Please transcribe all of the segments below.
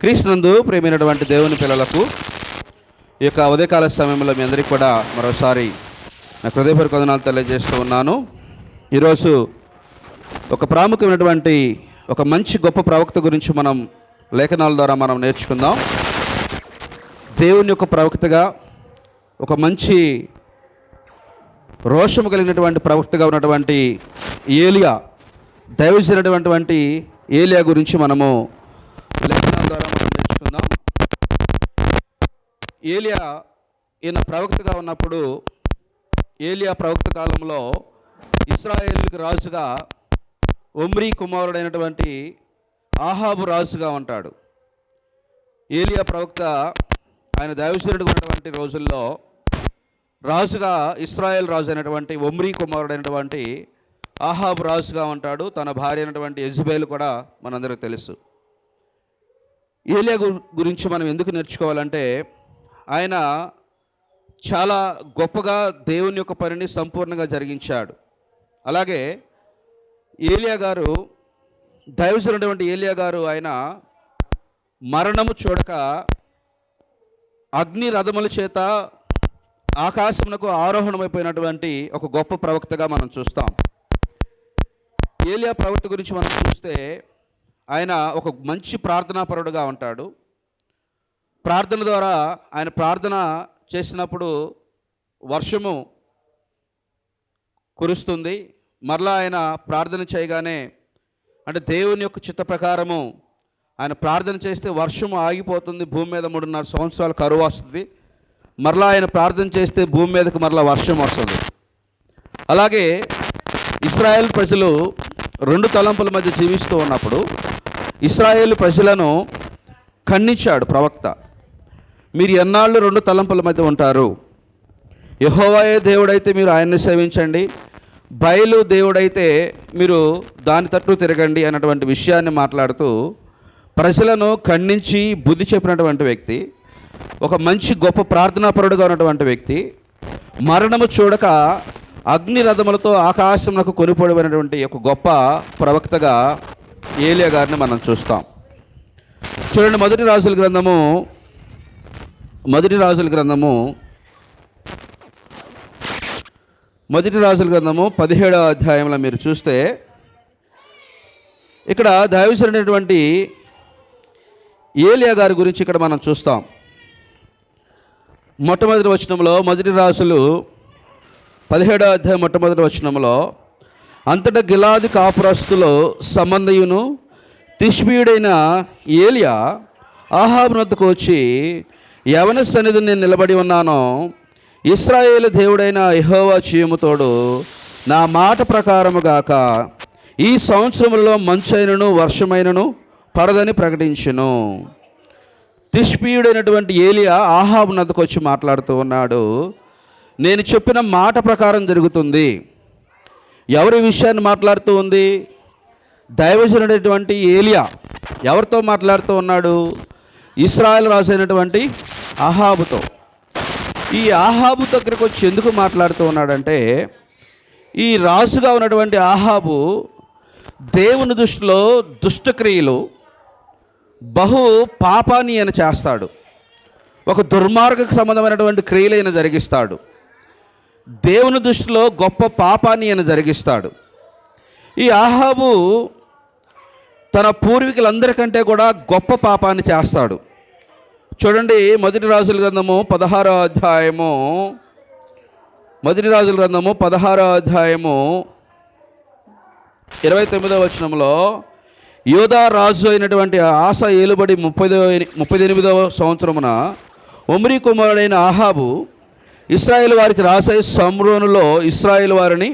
క్రీస్తునందు ప్రియమైనటువంటి దేవుని పిల్లలకు ఈ యొక్క ఉదయకాల సమయంలో మీ అందరికీ కూడా మరోసారి నా హృదయపూర్వక వందనాలు తెలియజేస్తూ ఉన్నాను. ఈరోజు ఒక ప్రాముఖ్యమైనటువంటి ఒక మంచి గొప్ప ప్రవక్త గురించి మనం లేఖనాల ద్వారా మనం నేర్చుకుందాం. దేవుని యొక్క ప్రవక్తగా ఒక మంచి రోషము కలిగినటువంటి ప్రవక్తగా ఉన్నటువంటి ఏలియా, దైవజనుడైనటువంటి ఏలియా గురించి మనము లేఖనాల ద్వారా మనం నేర్చుకుందాం. ఏలియా ఈయన ప్రవక్తగా ఉన్నప్పుడు, ఏలియా ప్రవక్త కాలంలో ఇశ్రాయేలుకి రాజుగా ఒమ్రీ కుమారుడైనటువంటి ఆహాబు రాజుగా ఉంటాడు. ఏలియా ప్రవక్త ఆయన దైవజనుడిగా ఉన్నటువంటి రోజుల్లో రాజుగా ఇశ్రాయేల్ రాజు అయినటువంటి ఒమ్రీ కుమారుడైనటువంటి ఆహాబు రాజుగా ఉంటాడు. తన భార్య అయినటువంటి యెజబెల్ కూడా మనందరికీ తెలుసు. ఏలియా గురించి మనం ఎందుకు నేర్చుకోవాలంటే, ఆయన చాలా గొప్పగా దేవుని యొక్క పనిని సంపూర్ణంగా జరిగించాడు. అలాగే ఏలియా గారు, దైవజనుడైనటువంటి ఏలియా గారు, ఆయన మరణము చూడక అగ్ని రథముల చేత ఆకాశమునకు ఆరోహణమైపోయినటువంటి ఒక గొప్ప ప్రవక్తగా మనం చూస్తాం. ఏలియా ప్రవక్త గురించి మనం చూస్తే ఆయన ఒక మంచి ప్రార్థనాపరుడుగా ఉంటాడు. ప్రార్థన ద్వారా ఆయన ప్రార్థన చేసినప్పుడు వర్షము కురుస్తుంది. మరలా ఆయన ప్రార్థన చేయగానే, అంటే దేవుని యొక్క చిత్త ప్రకారము ఆయన ప్రార్థన చేస్తే వర్షము ఆగిపోతుంది. భూమి మీద 3.5 సంవత్సరాలు కరువు వస్తుంది. మరలా ఆయన ప్రార్థన చేస్తే భూమి మీదకి మరలా వర్షం వస్తుంది. అలాగే ఇశ్రాయేల్ ప్రజలు 2 తలంపుల మధ్య జీవిస్తూ ఉన్నప్పుడు ఇశ్రాయేల్ ప్రజలను ఖండించాడు ప్రవక్త. మీరు ఎన్నాళ్ళు 2 తలంపుల మధ్య ఉంటారు? యెహోవాయే దేవుడైతే మీరు ఆయన్ని సేవించండి, బయలు దేవుడైతే మీరు దాని తట్టు తిరగండి అన్నటువంటి విషయాన్ని మాట్లాడుతూ ప్రజలను ఖండించి బుద్ధి చెప్పినటువంటి వ్యక్తి, ఒక మంచి గొప్ప ప్రార్థనాపరుడుగా ఉన్నటువంటి వ్యక్తి, మరణము చూడక అగ్ని రథములతో ఆకాశమునకు కొనిపోబడినటువంటి ఒక గొప్ప ప్రవక్తగా ఏలియా గారిని మనం చూస్తాం. చూడండి, మొదటి రాజుల గ్రంథము 17వ అధ్యాయంలో మీరు చూస్తే ఇక్కడ దైవజనుడైనటువంటి ఏలియా గారి గురించి ఇక్కడ మనం చూస్తాం. మొట్టమొదటి వచనంలో, మొదటి రాజులు 17వ అధ్యాయం మొట్టమొదటి వచనంలో, అంతటా గిలాదు కాపురస్తులో సంబంధయును తిష్బీయుడైన ఏలియా ఆహాబు వద్దకు వచ్చి, యవన సన్నిధిని నేను నిలబడి ఉన్నానో, ఇశ్రాయేలు దేవుడైన యెహోవా జీవముతోడు నా మాట ప్రకారము గాక ఈ సంవత్సరంలో మంచైనను వర్షమైనను పడదని ప్రకటించును. తిష్బీయుడైనటువంటి ఏలియా ఆహాబు వద్దకు వచ్చి మాట్లాడుతూ ఉన్నాడు, నేను చెప్పిన మాట ప్రకారం జరుగుతుంది. ఎవరి విషయాన్ని మాట్లాడుతూ ఉంది? దైవజనుడైనటువంటి ఏలియా ఎవరితో మాట్లాడుతూ ఉన్నాడు? ఇశ్రాయేల్ రాజు అయినటువంటి ఆహాబుతో. ఈ ఆహాబు దగ్గరకు వచ్చి ఎందుకు మాట్లాడుతూ ఉన్నాడంటే, ఈ రాజుగా ఉన్నటువంటి ఆహాబు దేవుని దృష్టిలో దుష్టక్రియలు, బహు పాపాన్ని ఆయన చేస్తాడు. ఒక దుర్మార్గకు సంబంధమైనటువంటి క్రియలు ఆయన జరిగిస్తాడు. దేవుని దృష్టిలో గొప్ప పాపాన్ని ఆయన జరిగిస్తాడు. ఈ ఆహాబు తన పూర్వీకులందరికంటే కూడా గొప్ప పాపాన్ని చేస్తాడు. చూడండి, మొదటి రాజుల గ్రంథము 16వ అధ్యాయము 29వ వచనంలో, యోధా రాజు అయినటువంటి ఆస ఏలుబడి 38వ సంవత్సరమున ఒమ్రీ కుమారుడైన ఆహాబు ఇశ్రాయేల్ వారికి రాజై షోమ్రోనులో ఇశ్రాయేల్ వారిని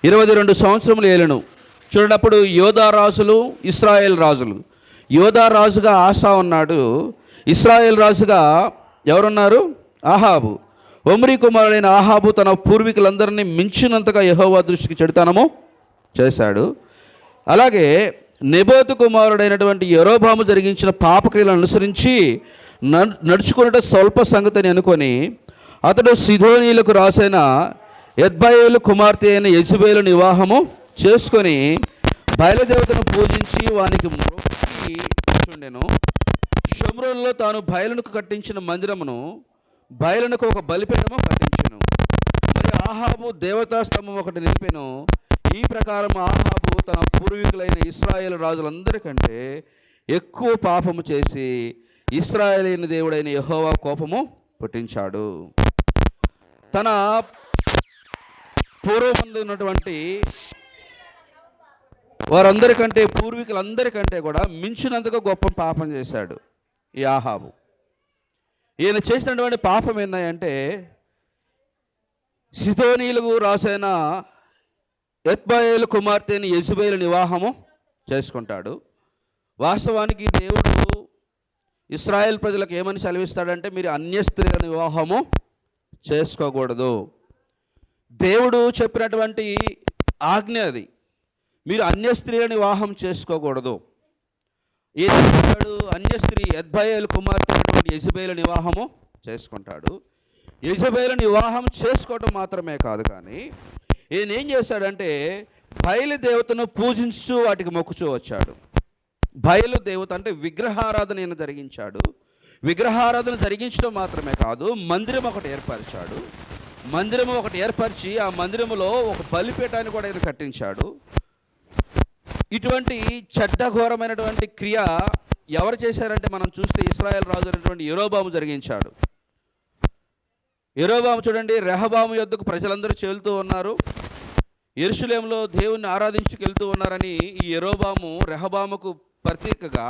22 సంవత్సరములు ఏలెను. చూడండి, అప్పుడు యోధా రాజులు, ఇశ్రాయేల్ రాజులు. యోధా రాజుగా ఆసా ఉన్నాడు, ఇశ్రాయేల్ రాజుగా ఎవరున్నారు? ఆహాబు. ఒమ్రీ కుమారుడైన ఆహాబు తన పూర్వీకులందరినీ మించినంతగా యెహోవా దృష్టికి చెడుతనము చేశాడు. అలాగే నెబోతు కుమారుడైనటువంటి యెరోబాము జరిగించిన పాపక్రియలను అనుసరించి నడుచుకున్నట స్వల్ప సంగతిని అనుకొని అతడు సిదోనీలకు రాసైన ఎద్బయేలు కుమార్తె అయిన యెజబెలును వివాహము చేసుకొని బయలుదేవతను పూజించి వానికి మ్రొక్కి కూర్చుండెను. షోమ్రోనులో తాను బయలునకు కట్టించిన మందిరమును బయలునకు ఒక బలిపీఠము కట్టించెను. మరి ఆహాబు దేవతా స్తంభం ఒకటి నిలిపెను. ఈ ప్రకారం ఆహాబు తన పూర్వీకులైన ఇశ్రాయేలు రాజులందరికంటే ఎక్కువ పాపము చేసి ఇశ్రాయేలీయుని దేవుడైన యెహోవా కోపము పుట్టించాడు. తన పూర్వమందు ఉన్నటువంటి వారందరికంటే, పూర్వీకులందరికంటే కూడా మించినంతగా గొప్ప పాపం చేశాడు ఈ ఆహాబు. ఈయన చేసినటువంటి పాపం ఏంటంటే, సిదోనీయులకు రాసైన ఎత్బాయేలు కుమార్తెని యెజబెలు వివాహము చేసుకుంటాడు. వాస్తవానికి దేవుడు ఇశ్రాయేల్ ప్రజలకు ఏమని సెలవిస్తాడంటే, మీరు అన్య స్త్రీలను వివాహము చేసుకోకూడదు. దేవుడు చెప్పినటువంటి ఆజ్ఞ అది. మీరు అన్య స్త్రీలను వివాహం చేసుకోకూడదు. అన్య స్త్రీ ఎత్బాయేలు కుమార్తె యెజబెలు వివాహము చేసుకుంటాడు. యెజబెలు వివాహం చేసుకోవడం మాత్రమే కాదు, కానీ ఈయన ఏం చేశాడంటే బయలు దేవతను పూజించు వాటికి మొక్కుచూ వచ్చాడు. బయలు దేవత అంటే విగ్రహారాధన ఈయన జరిగించాడు. విగ్రహారాధన జరిగించడం మాత్రమే కాదు, మందిరం ఒకటి ఏర్పరిచాడు. మందిరం ఒకటి ఏర్పరిచి ఆ మందిరములో ఒక బలిపీఠాన్ని కూడా ఈయన కట్టించాడు. ఇటువంటి చెడ్డఘోరమైనటువంటి క్రియ ఎవరు చేశారంటే, మనం చూస్తే ఇశ్రాయేల్ రాజు అయినటువంటి యెరోబాము జరిగించాడు. యెరోబాము చూడండి, రెహబాము యొద్దకు ప్రజలందరూ చేలుతూ ఉన్నారు, యెరూషలేములో దేవుణ్ణి ఆరాధించుకెళ్తూ ఉన్నారని ఈ యెరోబాము రెహబాముకు ప్రత్యేకగా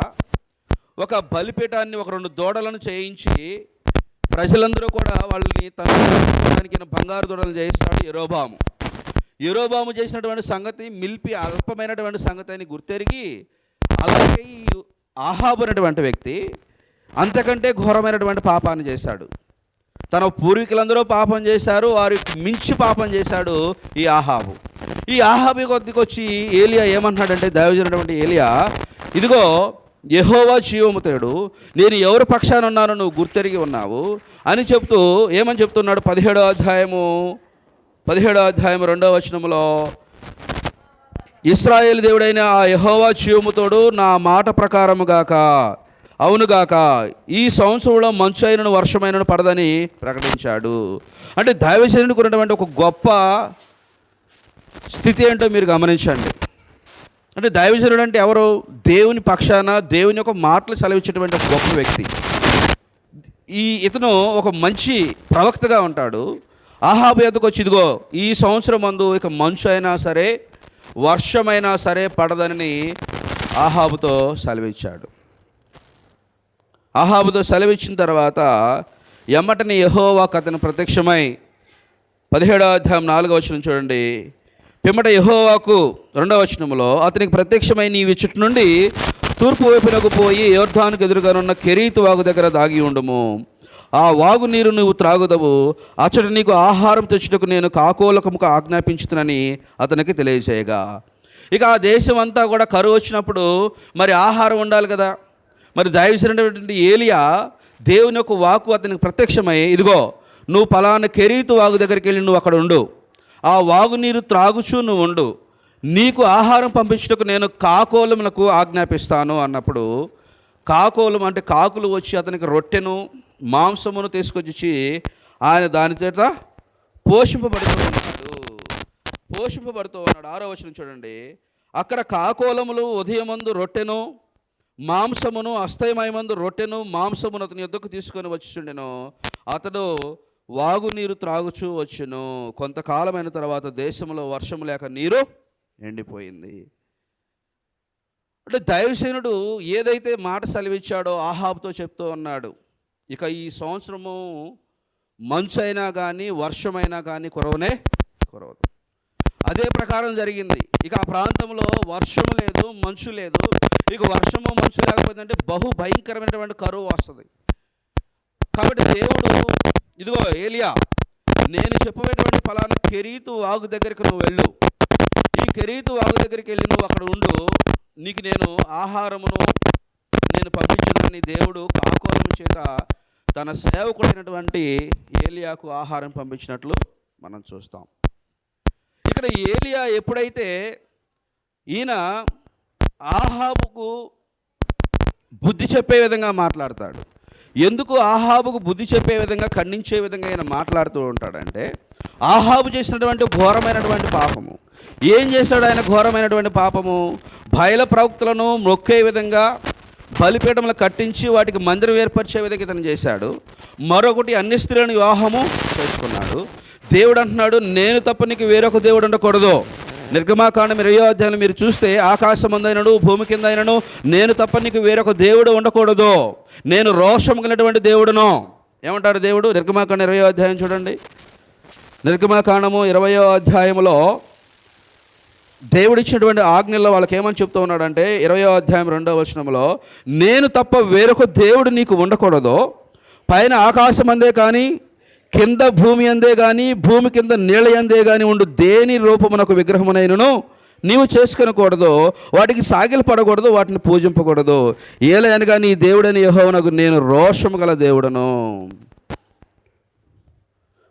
ఒక బలిపీఠాన్ని, ఒక 2 దూడలను చేయించి ప్రజలందరూ కూడా వాళ్ళని తన బంగారు దూడలు చేయిస్తాడు యెరోబాము. యెరోబాము చేసినటువంటి సంగతి మిల్పి అల్పమైనటువంటి సంగతి అని గుర్తెరిగి, అలాగే ఈ ఆహాబు అనేటువంటి వ్యక్తి అంతకంటే ఘోరమైనటువంటి పాపాన్ని చేశాడు. తన పూర్వీకులందరూ పాపం చేశారు, వారికి మించి పాపం చేశాడు ఈ ఆహాబు. ఈ ఆహాబు కొద్దికి వచ్చి ఏలియా ఏమన్నాడంటే, దైవజనుడైనటువంటి ఏలియా, ఇదిగో యెహోవా జీవముతోడు, నేను ఎవరి పక్షాన ఉన్నానో నువ్వు గుర్తెరిగి ఉన్నావు అని చెప్తూ ఏమని చెప్తున్నాడు? 17వ అధ్యాయము 2వ వచనములో, ఇశ్రాయేలు దేవుడైన ఆ యెహోవా జీవముతోడు నా మాట ప్రకారము గాక, అవునుగాక, ఈ సంవత్సరంలో మంచు అయినను వర్షమైనను పడదని ప్రకటించాడు. అంటే దైవజనుడికి ఉన్నటువంటి ఒక గొప్ప స్థితి ఏంటో మీరు గమనించండి. అంటే దైవజనుడు అంటే ఎవరు? దేవుని పక్షాన దేవుని యొక్క మాటలు సెలవిచ్చేటువంటి ఒక గొప్ప వ్యక్తి. ఇతను ఒక మంచి ప్రవక్తగా ఉంటాడు. ఆహాబు ఎదుకు వచ్చి, ఇదిగో ఈ సంవత్సరం మందు ఇక మంచు అయినా సరే వర్షమైనా సరే పడదని ఆహాబుతో సెలవిచ్చాడు. ఆహాబుతో సెలవిచ్చిన తర్వాత ఎమ్మటని యెహోవాకు అతను ప్రత్యక్షమై, 17వ అధ్యాయం 4వ వచనం చూడండి. పిమ్మట యెహోవాకు 2వ వచనములో అతనికి ప్రత్యక్షమై, నీవు చుట్టూ నుండి తూర్పు వైపునకు పోయి యొర్దానుకు ఎదురుగానున్న కెరీతు వాగు దగ్గర దాగి ఉండుము. ఆ వాగు నీరు నువ్వు త్రాగుదవు. అచ్చట నీకు ఆహారం తెచ్చుటకు నేను కాకోలకముకు ఆజ్ఞాపించుతునని అతనికి తెలియజేయగా, ఇక ఆ దేశం అంతా కూడా కరువు వచ్చినప్పుడు మరి ఆహారం ఉండాలి కదా. మరి దైవజనుడైనటువంటి ఏలియా దేవుని యొక్క వాక్కు అతనికి ప్రత్యక్షమై, ఇదిగో నువ్వు పలానా కెరీతు వాగు దగ్గరికి వెళ్ళి నువ్వు అక్కడ ఉండు, ఆ వాగు నీరు త్రాగుచూ నువ్వు ఉండు, నీకు ఆహారం పంపించుటకు నేను కాకోలములకు ఆజ్ఞాపిస్తాను అన్నప్పుడు, కాకోలం అంటే కాకులు వచ్చి అతనికి రొట్టెను మాంసమును తీసుకొచ్చి ఆయన దాని చేత పోషింపబడుతూ ఉన్నాడు. 6వ వచనం చూడండి. అక్కడ కాకోలములు ఉదయమందు రొట్టెను మాంసమును, అస్తమయమందు రొట్టెను మాంసమును అతని యొద్దకు తీసుకొని వచ్చుచుండెను. అతడు వాగు నీరు త్రాగుచూ వచ్చును. కొంతకాలమైన తర్వాత దేశంలో వర్షము లేక నీరు ఎండిపోయింది. అంటే దైవసేనుడు ఏదైతే మాట సెలవిచ్చాడో ఆహాబుతో చెప్తూ ఉన్నాడు, ఇక ఈ సంవత్సరము మంచు అయినా కానీ వర్షమైనా కానీ కురవదు. అదే ప్రకారం జరిగింది. ఇక ఆ ప్రాంతంలో వర్షము లేదు, మంచు లేదు. ఇక వర్షము మంచు లేకపోతే బహు భయంకరమైనటువంటి కరువు వస్తుంది. కాబట్టి దేవుడు, ఇదిగో ఏలియా, నేను చెప్పేటువంటి ఫలానా కెరీతు వాగు దగ్గరికి నువ్వు వెళ్ళు, ఈ కెరీతు వాగు దగ్గరికి వెళ్ళి నువ్వు అక్కడ ఉండు, నీకు నేను ఆహారమును నేను పంపించునని దేవుడు కాకోలం చేత తన సేవకుడైనటువంటి ఏలియాకు ఆహారం పంపించినట్లు మనం చూస్తాం. ఇక్కడ ఏలియా ఎప్పుడైతే ఈయన ఆహాబుకు బుద్ధి చెప్పే విధంగా మాట్లాడతాడు. ఎందుకు ఆహాబుకు బుద్ధి చెప్పే విధంగా, ఖండించే విధంగా ఆయన మాట్లాడుతూ ఉంటాడంటే, ఆహాబు చేసినటువంటి ఘోరమైనటువంటి పాపము. ఏం చేశాడు ఆయన ఘోరమైనటువంటి పాపము? బయల ప్రవక్తలను మొక్కే విధంగా బలిపీఠములు కట్టించి వాటికి మందిరం ఏర్పరిచే విధంగా ఇతను చేశాడు. మరొకటి అన్య స్త్రీలను వివాహము చేసుకున్నాడు. దేవుడు అంటున్నాడు, నేను తప్ప నీకు వేరొక దేవుడు ఉండకూడదు. నిర్గమాకాండం 20వ అధ్యాయం మీరు చూస్తే, ఆకాశం అందైనను భూమి కింద అయినను నేను తప్ప నీకు వేరొక దేవుడు ఉండకూడదు, నేను రోషం కలిగినటువంటి దేవుడును. ఏమంటారు దేవుడు? నిర్గమాకాండం 20వ అధ్యాయం చూడండి. నిర్గమాకాండము 20వ అధ్యాయంలో దేవుడిచ్చినటువంటి ఆజ్ఞల్లో వాళ్ళకి ఏమని చెప్తూ ఉన్నాడంటే, 20వ అధ్యాయం 2వ వచనంలో, నేను తప్ప వేరొక దేవుడు నీకు ఉండకూడదు, పైన ఆకాశం అందే కానీ కింద భూమి అందే కానీ భూమి కింద నీళ్ళ అందే కానీ ఉండు దేని రూపమునకు విగ్రహమునైనను నీవు చేసుకొనకూడదు, వాటికి సాగిలు పడకూడదు, వాటిని పూజింపకూడదు. ఏలయనగా నీ దేవుడని యెహోవానగు నేను రోషము గల దేవుడను.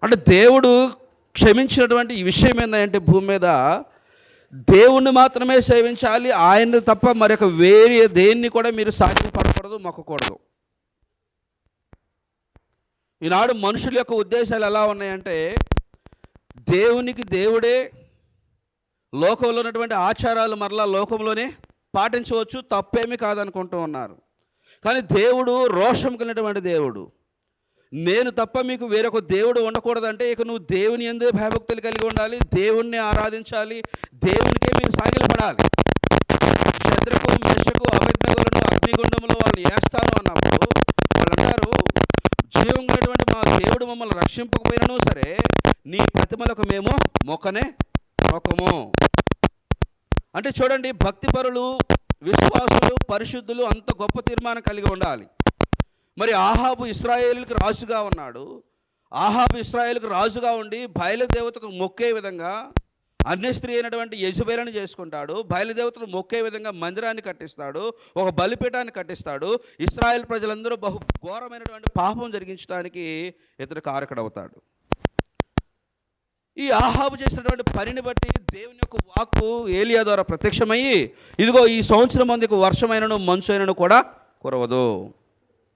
అంటే దేవుడు క్షమించినటువంటి ఈ విషయం ఏంటంటే, భూమి మీద దేవుణ్ణి మాత్రమే సేవించాలి, ఆయన తప్ప మరొక వేరే దేన్ని కూడా మీరు సాగిలు పడకూడదు, మొక్కకూడదు. ఈనాడు మనుషుల యొక్క ఉద్దేశాలు ఎలా ఉన్నాయంటే, దేవునికి దేవుడే, లోకంలో ఉన్నటువంటి ఆచారాలు మరలా లోకంలోనే పాటించవచ్చు, తప్పేమీ కాదనుకుంటూ ఉన్నారు. కానీ దేవుడు రోషం కలిగినటువంటి దేవుడు. నేను తప్ప మీకు వేరొక దేవుడు ఉండకూడదంటే, ఇక నువ్వు దేవుని యందే భయభక్తులు కలిగి ఉండాలి, దేవుణ్ణి ఆరాధించాలి, దేవునికే మీరు సాగిలపడాలి. శద్రకు మెషకు అబేద్నెగోలను అగ్నిగుండంలో వాళ్ళు వేస్తాను అన్నప్పుడు వాళ్ళు అంటారు, జీవం ఉన్నటువంటి మా దేవుడు మమ్మల్ని రక్షింపకపోయినను సరే నీ ప్రతిమలకు మేము మొక్కము. అంటే చూడండి, భక్తిపరులు, విశ్వాసులు, పరిశుద్ధులు అంత గొప్ప తీర్మానం కలిగి ఉండాలి. మరి ఆహాబు ఇశ్రాయేలుకి రాజుగా ఉన్నాడు. ఆహాబు ఇశ్రాయేలుకి రాజుగా ఉండి బయలుదేవతకు మొక్కే విధంగా అన్య స్త్రీ అయినటువంటి యెజబెలను చేసుకుంటాడు. బయలుదేవతను మొక్కే విధంగా మందిరాన్ని కట్టిస్తాడు, ఒక బలిపీఠాన్ని కట్టిస్తాడు. ఇశ్రాయేల్ ప్రజలందరూ బహు ఘోరమైనటువంటి పాపం జరిగించడానికి ఇతడు కారకుడవుతాడు. ఈ ఆహాబు చేసినటువంటి పనిని బట్టి దేవుని యొక్క వాక్కు ఏలియా ద్వారా ప్రత్యక్షమయ్యి, ఇదిగో ఈ సంవత్సరం మందికి వర్షమైనను మంచు అయినను కూడా కురవదు.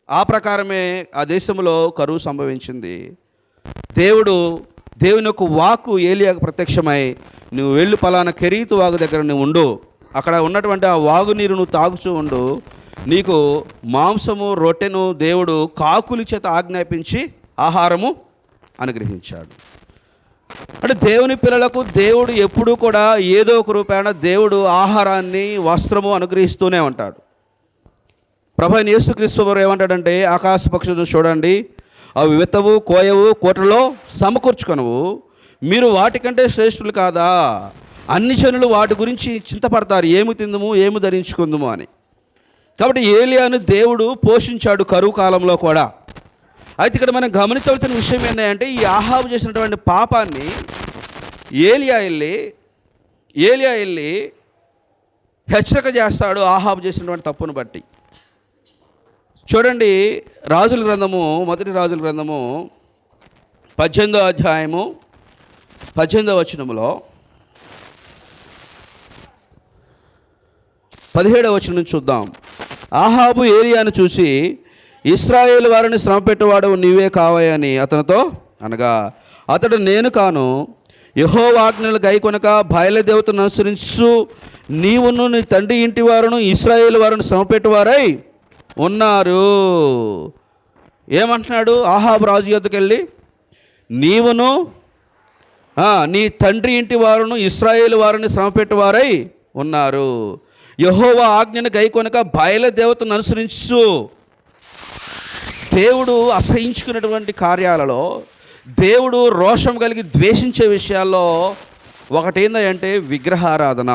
ఆ ప్రకారమే ఆ దేశంలో కరువు సంభవించింది. దేవుని యొక్క వాక్కు ఏలియాకు ప్రత్యక్షమై, నువ్వు వెళ్ళు పలానా కెరీతు వాగు దగ్గర నువ్వు ఉండు, అక్కడ ఉన్నటువంటి ఆ వాగు నీరు నువ్వు తాగుతూ ఉండు, నీకు మాంసము రొట్టెను దేవుడు కాకులి చేత ఆజ్ఞాపించి ఆహారము అనుగ్రహించాడు. అంటే దేవుని పిల్లలకు దేవుడు ఎప్పుడూ కూడా ఏదో ఒక రూపాన దేవుడు ఆహారాన్ని, వస్త్రము అనుగ్రహిస్తూనే ఉంటాడు. ప్రభువైన యేసుక్రీస్తు వారు ఏమంటాడంటే, ఆకాశ పక్షులను చూడండి, అవి విత్తవు, కోయవు, కోటలో సమకూర్చుకొనవు, మీరు వాటికంటే శ్రేష్ఠులు కాదా? అన్ని జనులు వాటి గురించి చింతపడతారు, ఏమి తిందుము, ఏమి ధరించుకుందుము అని. కాబట్టి ఏలియాను దేవుడు పోషించాడు కరువు కాలంలో కూడా. అయితే ఇక్కడ మనం గమనించవలసిన విషయం ఏంటంటే, ఈ ఆహాబు చేసినటువంటి పాపాన్ని ఏలియా వెళ్ళి హెచ్చరిక చేస్తాడు ఆహాబు చేసినటువంటి తప్పును బట్టి. చూడండి, రాజుల గ్రంథము, మొదటి రాజుల గ్రంథము 18వ అధ్యాయము 18వ వచనములో 17వ వచనం నుంచి చూద్దాం. ఆహాబు ఏలియాను చూసి, ఇశ్రాయేలు వారిని శ్రమపెట్టేవాడు నీవే కావాయని అతనితో అనగా, అతడు నేను కాను, యెహోవా ఆజ్ఞలు గైకొనక బయలుదేవతను అనుసరించు నీవును నీ తండ్రి ఇంటి వారును ఇశ్రాయేలు వారిని శ్రమపెట్టువారై ఉన్నారు. ఏమంటున్నాడు? ఆహాబు రాజు యొద్దకు వెళ్ళి, నీవును నీ తండ్రి ఇంటి వారును ఇశ్రాయేలు వారిని శ్రమపెట్టువారై ఉన్నారు, యెహోవా ఆజ్ఞను గైకొనక బయలుదేవతను అనుసరించు. దేవుడు అసహించుకున్నటువంటి కార్యాలలో, దేవుడు రోషం కలిగి ద్వేషించే విషయాల్లో ఒకటేందంటే విగ్రహారాధన.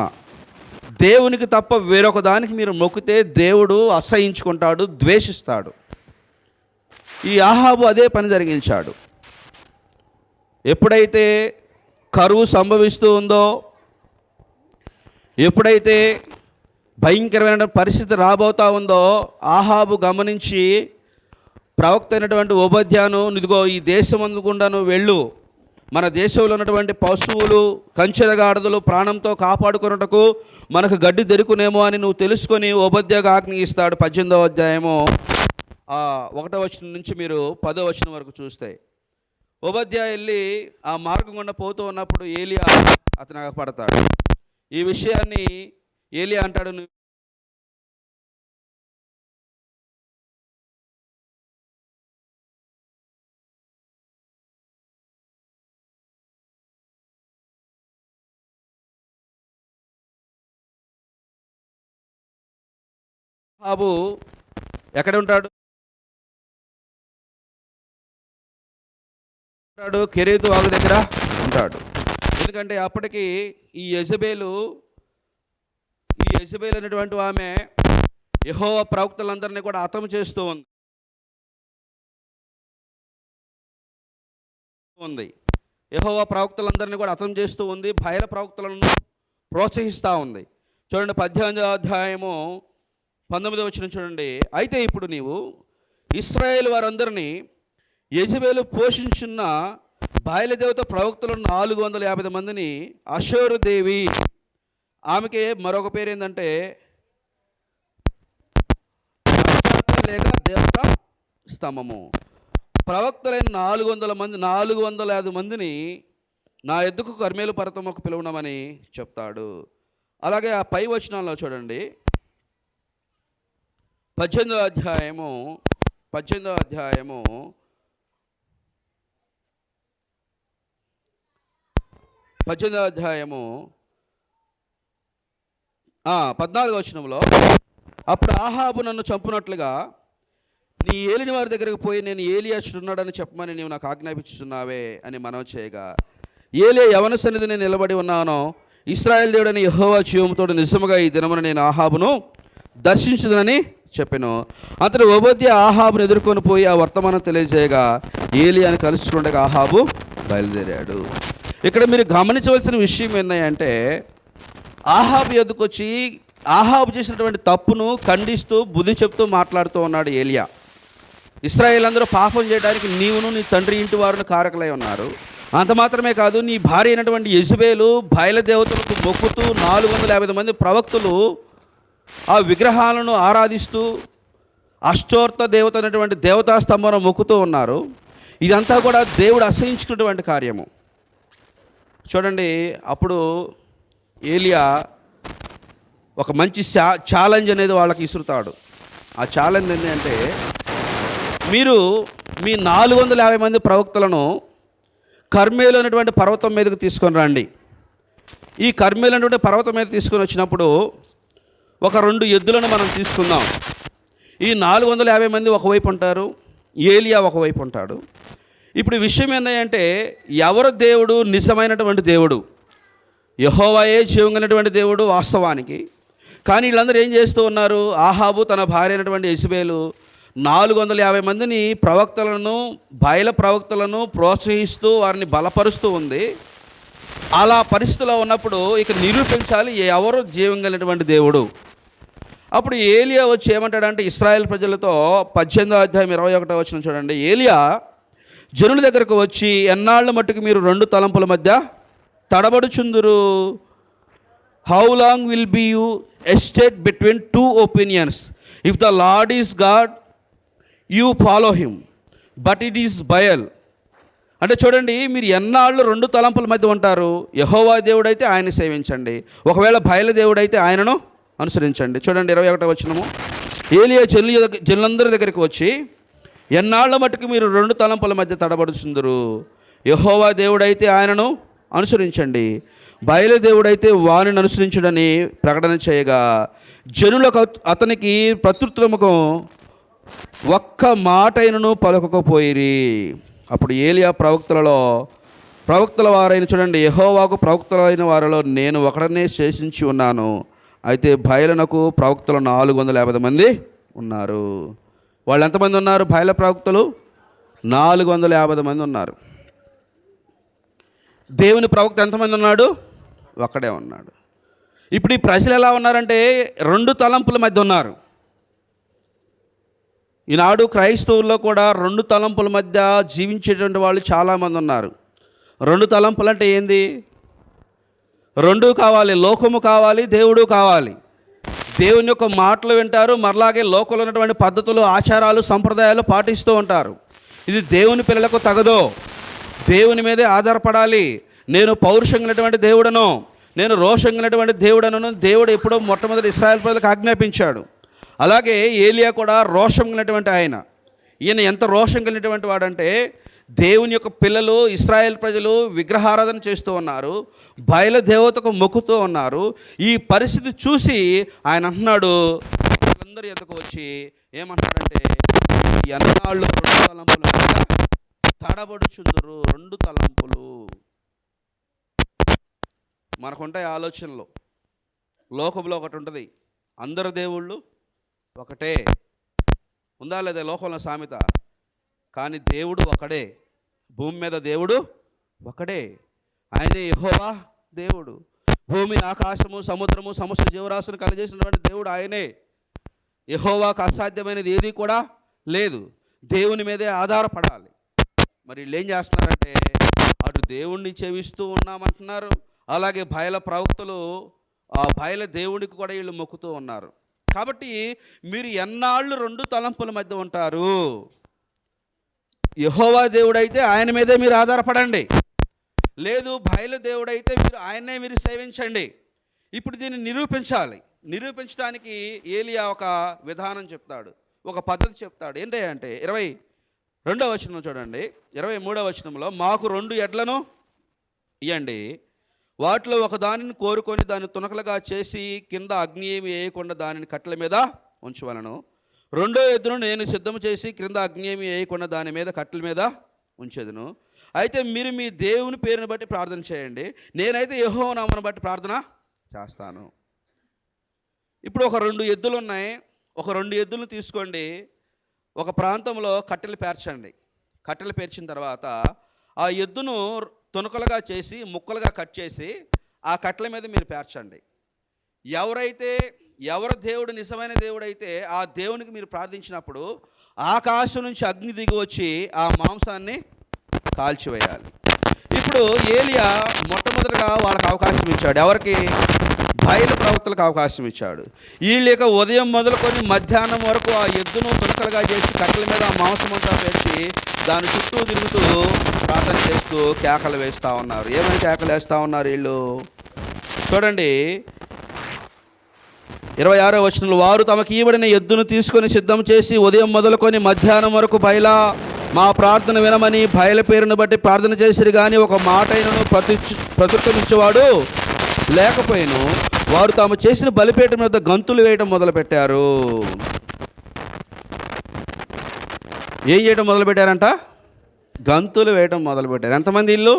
దేవునికి తప్ప వేరొక దానికి మీరు మొక్కితే దేవుడు అసహించుకుంటాడు, ద్వేషిస్తాడు. ఈ ఆహాబు అదే పని జరిగించాడు. ఎప్పుడైతే కరువు సంభవిస్తూ ఉందో, ఎప్పుడైతే భయంకరమైన పరిస్థితి రాబోతూ ఉందో, ఆహాబు గమనించి ప్రవక్త అయినటువంటి ఓబద్యాను, ఇదిగో ఈ దేశం అందుకుండా నువ్వు వెళ్ళు, మన దేశంలో ఉన్నటువంటి పశువులు, కంచెరగాడిదలు ప్రాణంతో కాపాడుకున్నటకు మనకు గడ్డి దొరుకునేమో అని నువ్వు తెలుసుకొని ఓబద్యాగా ఆజ్ఞ ఇస్తాడు. 18వ అధ్యాయము 1వ వచనం నుంచి మీరు 10వ వచనం వరకు చూస్తే, ఓబద్యా వెళ్ళి ఆ మార్గం గుండా పోతూ ఉన్నప్పుడు ఏలియా అతను పడతాడు. ఈ విషయాన్ని ఏలియా అంటాడు, ఆహాబు ఎక్కడ ఉంటాడు? కెరీతు వాగు దగ్గర ఉంటాడు. ఎందుకంటే అప్పటికి ఈ యెజబేలు అనేటువంటి ఆమె యెహోవా ప్రవక్తలందరినీ కూడా హతం చేస్తూ ఉంది. యెహోవా ప్రవక్తలందరినీ కూడా హతం చేస్తూ ఉంది, బయలు ప్రవక్తలను ప్రోత్సహిస్తూ ఉంది. చూడండి 18వ అధ్యాయము 19వ వచనం చూడండి. అయితే ఇప్పుడు నీవు ఇశ్రాయేలు వారందరినీ యెజబేలు పోషించున్న బయలుదేవత ప్రవక్తలు 450 మందిని అషూరు దేవి, ఆమెకి మరొక పేరు ఏంటంటే లేక దేవత స్తంభము, ప్రవక్తలైన 450 మందిని నా ఎద్దుకు కర్మేలు పర్వతముకు పిలువనమని చెప్తాడు. అలాగే ఆ పై వచనాల్లో చూడండి, 18వ అధ్యాయము 14వ వచనంలో, అప్పుడు ఆహాబు నన్ను చంపునట్లుగా నీ ఏలిన వారి దగ్గరకు పోయి నేను ఏలియా ఉన్నాడని చెప్పమని నీవు నాకు ఆజ్ఞాపించుతున్నావే అని మనవి చేయగా, ఏలియా యవన సన్నిధి నేను నిలబడి ఉన్నానో ఇశ్రాయేలు దేవుడని యెహోవా జీవముతో నిజముగా ఈ దినమున నేను ఆహాబును దర్శించుదని చెప్పాను. అతడు ఓబద్యా ఆహాబును ఎదుర్కొని పోయి ఆ వర్తమానం తెలియజేయగా ఏలియాని కలుసుకుంటే ఆహాబు బయలుదేరాడు. ఇక్కడ మీరు గమనించవలసిన విషయం ఏంటంటే, ఆహాబు ఎదుకు వచ్చి ఆహాబు చేసినటువంటి తప్పును ఖండిస్తూ బుద్ధి చెప్తూ మాట్లాడుతూ ఉన్నాడు ఏలియా. ఇశ్రాయేలు అందరూ పాపం చేయడానికి నీవును నీ తండ్రి ఇంటి వారును కారకులై ఉన్నారు. అంత మాత్రమే కాదు, నీ భార్య అయినటువంటి యెజబేలు బయలుదేవతలకు మొక్కుతూ 450 మంది ప్రవక్తలు ఆ విగ్రహాలను ఆరాధిస్తూ అష్టోర్త దేవత అనేటువంటి దేవతా స్తంభం మొక్కుతూ ఉన్నారు. ఇదంతా కూడా దేవుడు అసహించుకున్నటువంటి కార్యము. చూడండి, అప్పుడు ఏలియా ఒక మంచి ఛాలెంజ్ అనేది వాళ్ళకి ఇసురుతాడు. ఆ ఛాలెంజ్ ఏంటంటే, మీరు మీ 450 మంది ప్రవక్తలను కర్మేలు అనేటువంటి పర్వతం మీదకి తీసుకొని రండి. ఈ కర్మేలు అనేటువంటి పర్వతం మీద తీసుకొని వచ్చినప్పుడు ఒక 2 ఎద్దులను మనం తీసుకుందాం. ఈ 450 మంది ఒకవైపు ఉంటారు, ఏలియా ఒకవైపు ఉంటాడు. ఇప్పుడు విషయం ఏంటంటే, ఎవరు దేవుడు? నిజమైనటువంటి దేవుడు యెహోవాయే, జీవంగలటువంటి దేవుడు వాస్తవానికి. కానీ వీళ్ళందరూ ఏం చేస్తూ ఉన్నారు? ఆహాబు తన భార్య అయినటువంటి యెజబేలు 450 మందిని ప్రవక్తలను, బయలు ప్రవక్తలను ప్రోత్సహిస్తూ వారిని బలపరుస్తూ ఉంది. అలా పరిస్థితిలో ఉన్నప్పుడు ఇక నిరూపించాలి ఎవరు జీవంగలటువంటి దేవుడు. అప్పుడు ఏలియా వచ్చి ఏమంటాడంటే ఇశ్రాయేల్ ప్రజలతో 18వ అధ్యాయం 21వ వచనం చూడండి. ఏలియా జనుల దగ్గరకు వచ్చి, ఎన్నాళ్ళ మట్టుకు మీరు 2 తలంపుల మధ్య తడబడుచుందురు? How long will be you estate between 2 opinions? If the Lord is God you follow him, but it is Baal. అంటే చూడండి, మీరు ఎన్నాళ్ళు 2 తలంపుల మధ్య ఉంటారు? యెహోవా దేవుడైతే ఆయన సేవించండి, ఒకవేళ బయలు దేవుడైతే ఆయనను అనుసరించండి. చూడండి 21వ వచనము. ఏలియా జనులందరి దగ్గరికి వచ్చి, ఎన్నాళ్ళ మట్టుకు మీరు 2 తలంపుల మధ్య తడబడుచుందురు? యెహోవా దేవుడైతే ఆయనను అనుసరించండి, బయలు దేవుడైతే వారిని అనుసరించుడని ప్రకటన చేయగా జనులకు అతనికి ప్రత్యుత్తరముకు ఒక్క మాటైనను పలకకపోయిరి. అప్పుడు ఏలియా ప్రవక్తల వారైన చూడండి, యెహోవాకు ప్రవక్తలైన వారిలో నేను ఒకడనే శేషించి ఉన్నాను. అయితే బయలునకు ప్రవక్తలు 450 మంది ఉన్నారు. వాళ్ళు ఎంతమంది ఉన్నారు? బయలు ప్రవక్తలు 450 మంది ఉన్నారు. దేవుని ప్రవక్త ఎంతమంది ఉన్నాడు? ఒక్కడే ఉన్నాడు. ఇప్పుడు ఈ ప్రజలు ఎలా ఉన్నారంటే 2 తలంపుల మధ్య ఉన్నారు. ఈనాడు క్రైస్తవుల్లో కూడా 2 తలంపుల మధ్య జీవించేటువంటి వాళ్ళు చాలామంది ఉన్నారు. రెండు తలంపులు అంటే ఏంది? రెండూ కావాలి, లోకము కావాలి, దేవుడు కావాలి. దేవుని యొక్క మాటలు వింటారు, మరలాగే లోకంలో ఉన్నటువంటి పద్ధతులు, ఆచారాలు, సంప్రదాయాలు పాటిస్తూ ఉంటారు. ఇది దేవుని పిల్లలకు తగదో. దేవుని మీదే ఆధారపడాలి. నేను పౌరుషంగినటువంటి దేవుడను, నేను రోషంగినటువంటి దేవుడను దేవుడు ఎప్పుడో మొట్టమొదటి ఇశ్రాయేలు ప్రజలకు ఆజ్ఞాపించాడు. అలాగే ఏలియా కూడా రోషం కలిగినటువంటి ఆయన. ఈయన ఎంత రోషం కలిగినటువంటి వాడంటే, దేవుని యొక్క పిల్లలు ఇశ్రాయేల్ ప్రజలు విగ్రహారాధన చేస్తూ ఉన్నారు, బయలు దేవతకు మొక్కుతూ ఉన్నారు. ఈ పరిస్థితి చూసి ఆయన అంటున్నాడు, అందరి ఎద్దకు వచ్చి ఏమంటున్నాడంటే, ఎన్నాళ్ళు రెండు తలంపులు తడబడుచుందరు. రెండు తలంపులు మనకుంటాయి ఆలోచనలు. లోకంలో ఒకటి ఉంటుంది, అందరు దేవుళ్ళు ఒకటే. ఉందా లేదా లోకంలో సామెత? కానీ దేవుడు ఒకడే, భూమి మీద దేవుడు ఒకడే. ఆయనే యెహోవా దేవుడు. భూమి, ఆకాశము, సముద్రము, సమస్త జీవరాశులు కలిగేసినటువంటి దేవుడు ఆయనే. యెహోవాకు అసాధ్యమైనది ఏది కూడా లేదు. దేవుని మీదే ఆధారపడాలి. మరి వీళ్ళు ఏం చేస్తున్నారంటే, అటు దేవుణ్ణి చెవిస్తూ ఉన్నామంటున్నారు, అలాగే బయల ప్రవక్తలు ఆ బయల దేవుడికి కూడా వీళ్ళు మొక్కుతూ ఉన్నారు. కాబట్టి మీరు ఎన్నాళ్ళు రెండు తలంపుల మధ్య ఉంటారు? యెహోవా దేవుడైతే ఆయన మీదే మీరు ఆధారపడండి, లేదు బయలు దేవుడైతే మీరు ఆయన్నే మీరు సేవించండి. ఇప్పుడు దీన్ని నిరూపించాలి. నిరూపించడానికి ఏలియా ఒక విధానం చెప్తాడు, ఒక పద్ధతి చెప్తాడు. ఏంటి అంటే 22వ వచనం చూడండి. 23వ వచనంలో, మాకు 2 ఎడ్లను ఇవ్వండి, వాటిలో ఒక దానిని కోరుకొని దాన్ని తునకలుగా చేసి కింద అగ్ని ఏమి వేయకుండా దానిని కట్టెల మీద ఉంచవలను. 2వ ఎద్దును నేను సిద్ధం చేసి క్రింద అగ్ని ఏమి వేయకుండా దాని మీద కట్టెల మీద ఉంచేదను. అయితే మీరు మీ దేవుని పేరుని బట్టి ప్రార్థన చేయండి, నేనైతే యెహోవా నామమును బట్టి ప్రార్థన చేస్తాను. ఇప్పుడు ఒక 2 ఎద్దులు ఉన్నాయి. ఒక 2 ఎద్దులను తీసుకోండి, ఒక ప్రాంతంలో కట్టెలు పేర్చండి. కట్టెలు పేర్చిన తర్వాత ఆ ఎద్దును తునకలుగా చేసి ముక్కలుగా కట్ చేసి ఆ కట్టెల మీద మీరు పేర్చండి. ఎవరి దేవుడు నిజమైన దేవుడైతే ఆ దేవునికి మీరు ప్రార్థించినప్పుడు ఆకాశం నుంచి అగ్ని దిగి వచ్చి ఆ మాంసాన్ని కాల్చివేయాలి. ఇప్పుడు ఏలియా మొట్టమొదటిగా వాళ్ళకి అవకాశం ఇచ్చాడు. ఎవరికి? బయలు ప్రవక్తలకు అవకాశం ఇచ్చాడు. వీళ్ళక ఉదయం మొదలుకొని మధ్యాహ్నం వరకు ఆ ఎద్దును తునకలుగా చేసి కట్టెల మీద ఆ మాంసం అంతా పెట్టి దాని చుట్టూ తిరుగుతూ ప్రార్థన చేస్తూ కేకలు వేస్తూ ఉన్నారు. ఏమని కేకలు వేస్తూ ఉన్నారు వీళ్ళు? చూడండి 26వ వచనంలో, వారు తమకు ఇవ్వబడిన ఎద్దును తీసుకొని సిద్ధం చేసి ఉదయం మొదలుకొని మధ్యాహ్నం వరకు బయలా మా ప్రార్థన వినమని బయల పేరును బట్టి ప్రార్థన చేసిరు, కానీ ఒక మాట అయినను ప్రత్యుత్తమిచ్చేవాడు లేకపోయిను. వారు తాము చేసిన బలిపీఠం మీద గంతులు వేయడం మొదలుపెట్టారు. ఏం చేయడం మొదలుపెట్టారంట? గంతులు వేయడం మొదలుపెట్టారు. ఎంతమంది ఇల్లు?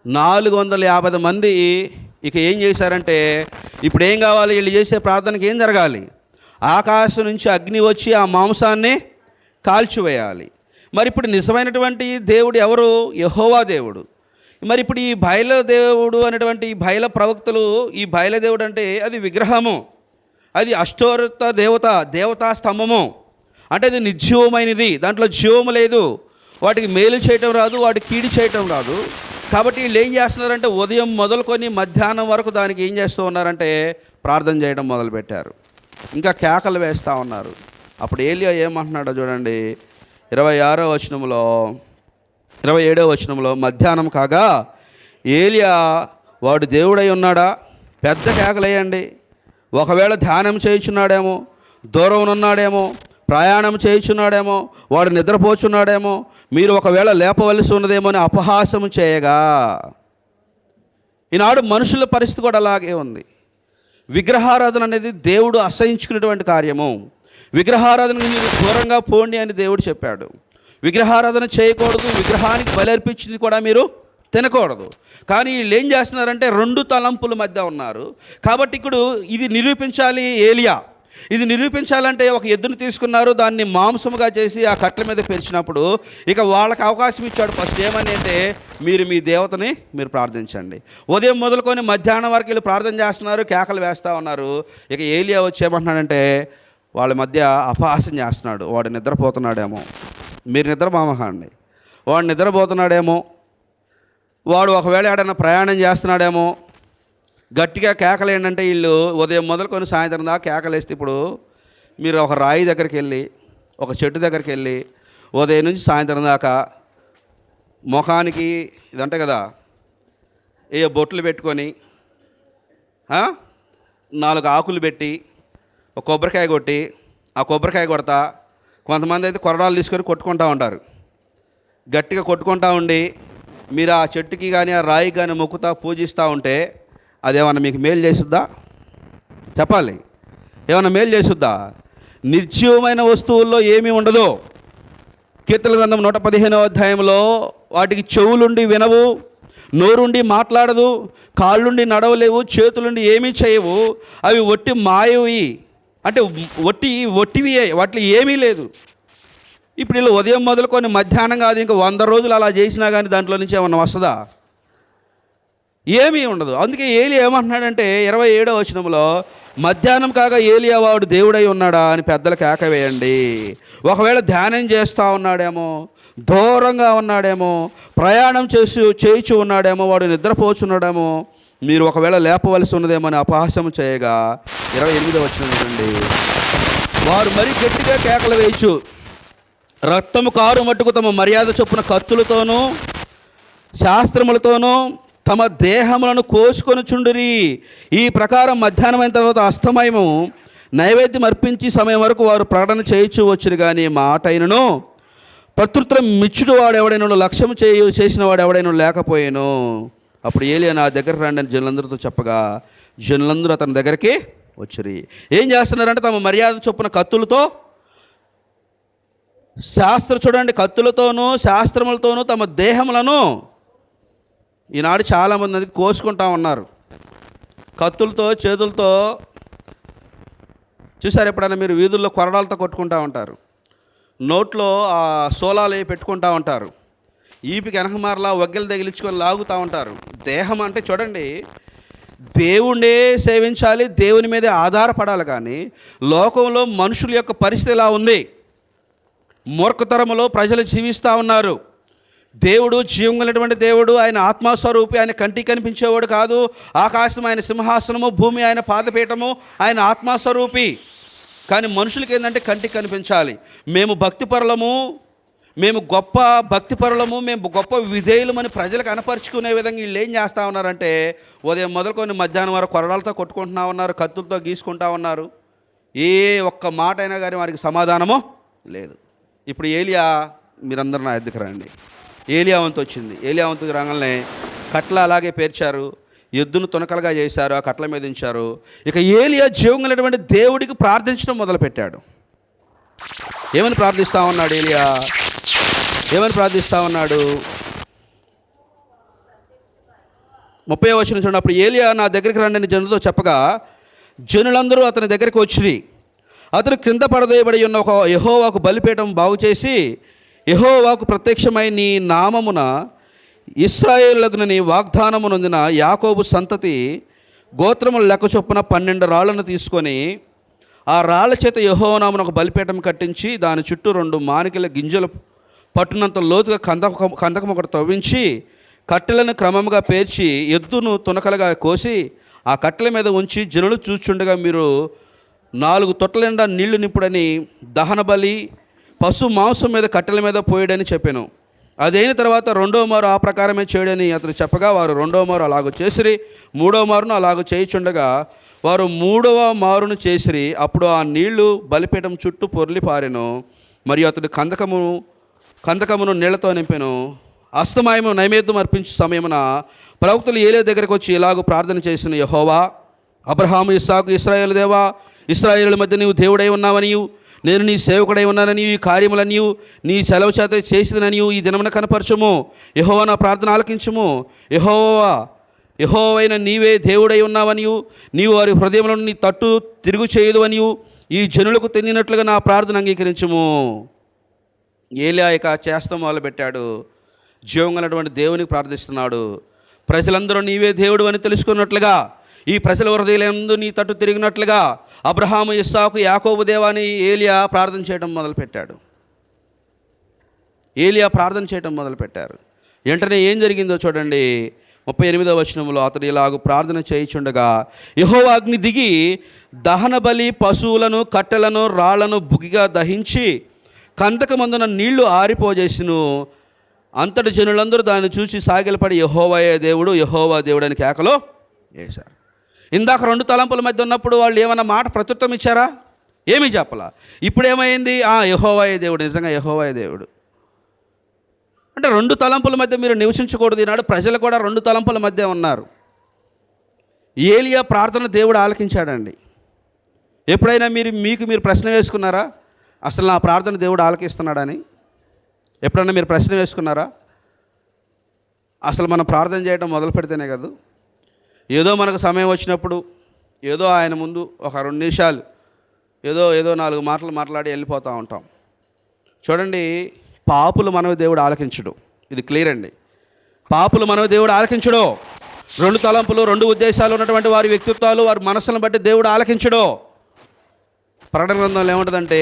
450 మంది. ఇక ఏం చేశారంటే, ఇప్పుడు ఏం కావాలి? వీళ్ళు చేసే ప్రార్థనకి ఏం జరగాలి? ఆకాశం నుంచి అగ్ని వచ్చి ఆ మాంసాన్ని కాల్చివేయాలి. మరి ఇప్పుడు నిజమైనటువంటి దేవుడు ఎవరు? యెహోవా దేవుడు. మరి ఇప్పుడు ఈ బయల దేవుడు అనేటువంటి ఈ బయల ప్రవక్తలు, ఈ బయల దేవుడు అంటే అది విగ్రహము, అది అష్టోరత దేవతా స్తంభము, అంటే అది నిర్జీవమైనది, దాంట్లో జీవము లేదు, వాటికి మేలు చేయటం రాదు, వాటికి కీడి చేయటం రాదు. కాబట్టి వీళ్ళు ఏం చేస్తున్నారంటే ఉదయం మొదలుకొని మధ్యాహ్నం వరకు దానికి ఏం చేస్తూ ఉన్నారంటే ప్రార్థన చేయడం మొదలుపెట్టారు, ఇంకా కేకలు వేస్తూ ఉన్నారు. అప్పుడు ఏలియా ఏమంటున్నాడో చూడండి 26వ వచనంలో 27వ వచనంలో, మధ్యాహ్నం కాగా ఏలియా వాడు దేవుడై ఉన్నాడా? పెద్ద కేకలేయండి. ఒకవేళ ధ్యానం చేయించున్నాడేమో, దూరం ఉన్నాడేమో, ప్రయాణం చేయించున్నాడేమో, వాడు నిద్రపోచున్నాడేమో, మీరు ఒకవేళ లేపవలసి ఉన్నదేమో అని అపహాసం చేయగా. ఈనాడు మనుషుల పరిస్థితి కూడా అలాగే ఉంది. విగ్రహారాధన అనేది దేవుడు అసహించుకునేటువంటి కార్యము. విగ్రహారాధనకు మీరు దూరంగా పోండి అని దేవుడు చెప్పాడు. విగ్రహారాధన చేయకూడదు, విగ్రహానికి బలి అర్పించింది కూడా మీరు తినకూడదు. కానీ వీళ్ళు ఏం చేస్తున్నారంటే 2 తలంపుల మధ్య ఉన్నారు. కాబట్టి ఇప్పుడు ఇది నిరూపించాలి ఏలియా. ఇది నిరూపించాలంటే ఒక ఎద్దును తీసుకున్నారు, దాన్ని మాంసముగా చేసి ఆ కట్టెల మీద పెంచినప్పుడు ఇక వాళ్ళకి అవకాశం ఇచ్చాడు. ఫస్ట్ ఏమని అంటే, మీరు మీ దేవతని మీరు ప్రార్థించండి. ఉదయం మొదలుకొని మధ్యాహ్నం వరకు వీళ్ళు ప్రార్థన చేస్తున్నారు, కేకలు వేస్తూ ఉన్నారు. ఇక ఏలియా వచ్చేమంటున్నాడంటే వాళ్ళ మధ్య అపహాసం చేస్తున్నాడు. వాడు నిద్రపోతున్నాడేమో, మీరు నిద్రపోమకండి, వాడు నిద్రపోతున్నాడేమో, వాడు ఒకవేళ ఏడైనా ప్రయాణం చేస్తున్నాడేమో, గట్టిగా కేకలు ఏంటంటే వీళ్ళు ఉదయం మొదలుకొని సాయంత్రం దాకా కేకలేస్తే, ఇప్పుడు మీరు ఒక రాయి దగ్గరికి వెళ్ళి, ఒక చెట్టు దగ్గరికి వెళ్ళి ఉదయం నుంచి సాయంత్రం దాకా ముఖానికి ఇదంటే కదా ఏ బొట్లు పెట్టుకొని 4 ఆకులు పెట్టి ఒక కొబ్బరికాయ కొట్టి, ఆ కొబ్బరికాయ కొడతా కొంతమంది అయితే కొరడాలు తీసుకొని కొట్టుకుంటూ ఉంటారు. గట్టిగా కొట్టుకుంటూ ఉండి మీరు ఆ చెట్టుకి కానీ ఆ రాయి కానీ మొక్కుతా పూజిస్తూ ఉంటే అదేమన్నా మీకు మేలు చేస్తుందా? చెప్పాలి, ఏమన్నా మేలు చేస్తుందా? నిర్జీవమైన వస్తువుల్లో ఏమీ ఉండదు. కీర్తన గ్రంథం 115వ అధ్యాయంలో వాటికి చెవులుండి వినవు, నోరుండి మాట్లాడదు, కాళ్ళుండి నడవలేవు, చేతులుండి ఏమీ చేయవు, అవి ఒట్టి మాయవి, అంటే ఒట్టివి, వాటిలో ఏమీ లేదు. ఇప్పుడు వీళ్ళు ఉదయం మొదలుకొని మధ్యాహ్నం కాదు, ఇంకా 100 రోజులు అలా చేసినా కానీ దాంట్లో నుంచి ఏమన్నా వస్తుందా? ఏమీ ఉండదు. అందుకే ఏలియా ఏమంటున్నాడంటే 27వ వచనంలో, మధ్యాహ్నం కాగా ఏలియా వాడు దేవుడై ఉన్నాడా అని పెద్దలకు కేక వేయండి. ఒకవేళ ధ్యానం చేస్తూ ఉన్నాడేమో, దూరంగా ఉన్నాడేమో, ప్రయాణం చేయించు ఉన్నాడేమో, వాడు నిద్రపోచున్నాడేమో, మీరు ఒకవేళ లేపవలసి ఉన్నదేమో అని అపహాస్యం చేయగా 28వ వచనం చూడండి, వారు మరీ గట్టిగా కేకలు వేయచ్చు, రక్తము కారు మట్టుకు తమ మర్యాద చొప్పున కత్తులతోనూ శాస్త్రములతోనూ తమ దేహములను కోసుకొని చుండిరి. ఈ ప్రకారం మధ్యాహ్నం అయిన తర్వాత అస్తమయము నైవేద్యం అర్పించి సమయం వరకు వారు ప్రకటన చేయించు వచ్చురు, కానీ మాట అయినను ప్రత్యుత్తరం మిచ్చుడు వాడు ఎవడైనా లక్ష్యం చేసిన వాడు ఎవడైనా లేకపోయాను. అప్పుడు ఏలియా నా దగ్గర రండి అని జనులందరితో చెప్పగా జనులందరూ అతని దగ్గరికి వచ్చురి. ఏం చేస్తున్నారంటే తమ మర్యాద చొప్పున కత్తులతో చూడండి, కత్తులతోనూ శాస్త్రములతోనూ తమ దేహములను, ఈనాడు చాలామంది అది కోసుకుంటా ఉన్నారు కత్తులతో, చేతులతో. చూసారు ఎప్పుడైనా మీరు వీధుల్లో కొరడాలతో కొట్టుకుంటూ ఉంటారు, నోట్లో ఆ సోలాలు పెట్టుకుంటూ ఉంటారు, ఈపికి వెనకమారలా వగ్గెలు తగిలించుకొని లాగుతూ ఉంటారు. దేహం అంటే చూడండి, దేవుణ్ణే సేవించాలి, దేవుని మీదే ఆధారపడాలి. కానీ లోకంలో మనుషుల యొక్క పరిస్థితి ఇలా ఉంది. మూర్ఖతరములో ప్రజలు జీవిస్తూ ఉన్నారు. దేవుడు జీవం కలిగినటువంటి దేవుడు, ఆయన ఆత్మస్వరూపి, ఆయన కంటికి కనిపించేవాడు కాదు. ఆకాశం ఆయన సింహాసనము, భూమి ఆయన పాదపీఠము, ఆయన ఆత్మస్వరూపి. కానీ మనుషులకి ఏంటంటే కంటికి కనిపించాలి. మేము భక్తిపరులము, మేము గొప్ప భక్తిపరులము, మేము గొప్ప విధేయులమని ప్రజలకు కనపరుచుకునే విధంగా వీళ్ళు ఏం చేస్తూ ఉన్నారంటే ఉదయం మొదలుకొని మధ్యాహ్నం వరకు కొరడాలతో కొట్టుకుంటున్నా ఉన్నారు, కత్తులతో గీసుకుంటా ఉన్నారు. ఏ ఒక్క మాట అయినా కానీ వారికి సమాధానము లేదు. ఇప్పుడు ఏలియా, మీరందరూ నా ఎద్దుకు రండి. ఏలియా వంతు వచ్చింది. ఏలియా వంతుకు రాగానే కట్ల అలాగే పేర్చారు, ఎద్దును తునకలుగా చేశారు, ఆ కట్ల మీద ఉంచారు. ఇక ఏలియా జీవం కలిగినటువంటి దేవుడికి ప్రార్థించడం మొదలుపెట్టాడు. ఏమని ప్రార్థిస్తూ ఉన్నాడు ఏలియా? ఏమని ప్రార్థిస్తూ ఉన్నాడు? 30వ వచనం చూడండి. అప్పుడు ఏలియా నా దగ్గరికి రండి అని జనులతో చెప్పగా జనులందరూ అతని దగ్గరికి వచ్చిరి. అతను క్రింద పడదేయబడి ఉన్న ఒక యెహోవాకు బలిపీఠం బాగు చేసి, యెహోవాకు ప్రత్యక్షమై నీ నామమున ఇశ్రాయేలునని వాగ్దానము నొందిన యాకోబు సంతతి గోత్రముల లెక్క చొప్పున 12 రాళ్లను తీసుకొని ఆ రాళ్ల చేత యెహోవా నామమున ఒక బలిపీఠం కట్టించి దాని చుట్టూ 2 మానికల గింజలు పట్టునంత లోతుగా కందకం ఒకటి తవ్వించి కట్టెలను క్రమంగా పేర్చి ఎద్దును తునకలుగా కోసి ఆ కట్టెల మీద ఉంచి జనులు చూచుండగా మీరు 4 తొట్టల నిండా నీళ్లు నింపుడని దహన బలి పశు మాంసం మీద కట్టెల మీద పోయడని చెప్పాను. అదైన తర్వాత 2వ మారు ఆ ప్రకారమే చేయడని అతను చెప్పగా వారు 2వ మారు అలాగ చేసిరి. 3వ మారును అలాగ చేయుచుండగా వారు 3వ మారును చేసిరి. అప్పుడు ఆ నీళ్లు బలిపీఠం చుట్టూ పొర్లి పారెను. మరియు అతడు కందకమును నీళ్లతో నింపెను. అస్తమయము నైవేద్యం అర్పించు సమయమున ప్రవక్తలు ఏలియా దగ్గరికి వచ్చి ఇలాగూ ప్రార్థన చేసిన, యెహోవా, అబ్రహాము, ఇస్సాకు, ఇశ్రాయేలు దేవా, ఇశ్రాయేలుల మధ్య నీవు దేవుడై ఉన్నావనియు నేను నీ సేవకుడై ఉన్నాననియు ఈ కార్యములనియు నీ సెలవు చేత చేసిననియు ఈ దినమున కనపరచుము. యెహోవా నా ప్రార్థన ఆలకించుము. యెహోవైన నీవే దేవుడై ఉన్నావనియు నీవు వారి హృదయములను నీ తట్టు తిరుగు చేయదు అనియు ఈ జనులకు తెలియనట్లుగా నా ప్రార్థన అంగీకరించుము. ఏలియా ఇక చేస్తాం మొదలుపెట్టాడు. జీవం కలిగినటువంటి దేవునికి ప్రార్థిస్తున్నాడు. ప్రజలందరూ నీవే దేవుడు అని తెలుసుకున్నట్లుగా, ఈ ప్రజల హృదయాలందు నీ తట్టు తిరిగినట్లుగా అబ్రహాము, ఇస్సాకు, యాకోబు దేవాని ఏలియా ప్రార్థన చేయడం మొదలుపెట్టాడు. వెంటనే ఏం జరిగిందో చూడండి. 38వ వచనంలో అతడు ఇలాగ ప్రార్థన చేయుచుండగా యెహోవా అగ్ని దిగి దహన బలి పశువులను కట్టెలను రాళ్లను బుగిగా దహించి కందకమందున నీళ్లు ఆరిపోజేసిను. అంతటి జనులందరూ దాన్ని చూసి సాగిలపడి యెహోవాయే దేవుడు, యెహోవా దేవుడు అని కేకలో వేశారు. ఇందాక 2 తలంపుల మధ్య ఉన్నప్పుడు వాళ్ళు ఏమన్నా మాట ప్రత్యుత్తరం ఇచ్చారా? ఏమీ చెప్పలా. ఇప్పుడు ఏమైంది? యెహోవాయే దేవుడు, నిజంగా యెహోవాయే దేవుడు. అంటే 2 తలంపుల మధ్య మీరు నివసించకూడదు. ఈనాడు ప్రజలు కూడా 2 తలంపుల మధ్య ఉన్నారు. ఏలియా ప్రార్థన దేవుడు ఆలకించాడండి. ఎప్పుడైనా మీరు ప్రశ్న వేసుకున్నారా? అసలు నా ప్రార్థన దేవుడు ఆలకిస్తున్నాడని ఎప్పుడైనా మీరు ప్రశ్న వేసుకున్నారా? అసలు మనం ప్రార్థన చేయడం మొదలు పెడితేనే కదా, ఏదో మనకు సమయం వచ్చినప్పుడు ఏదో ఆయన ముందు ఒక 2 నిమిషాలు ఏదో 4 మాటలు మాట్లాడి వెళ్ళిపోతూ ఉంటాం. చూడండి, పాపులు మనవి దేవుడు ఆలకించడు. ఇది క్లియర్ అండి. పాపులు మనవి దేవుడు ఆలకించడు. 2 తలంపులు 2 ఉద్దేశాలు ఉన్నటువంటి వారి వ్యక్తిత్వాలు, వారి మనసులను బట్టి దేవుడు ఆలకించడు. ప్రకటన గ్రంథంలో ఏముంటుందంటే,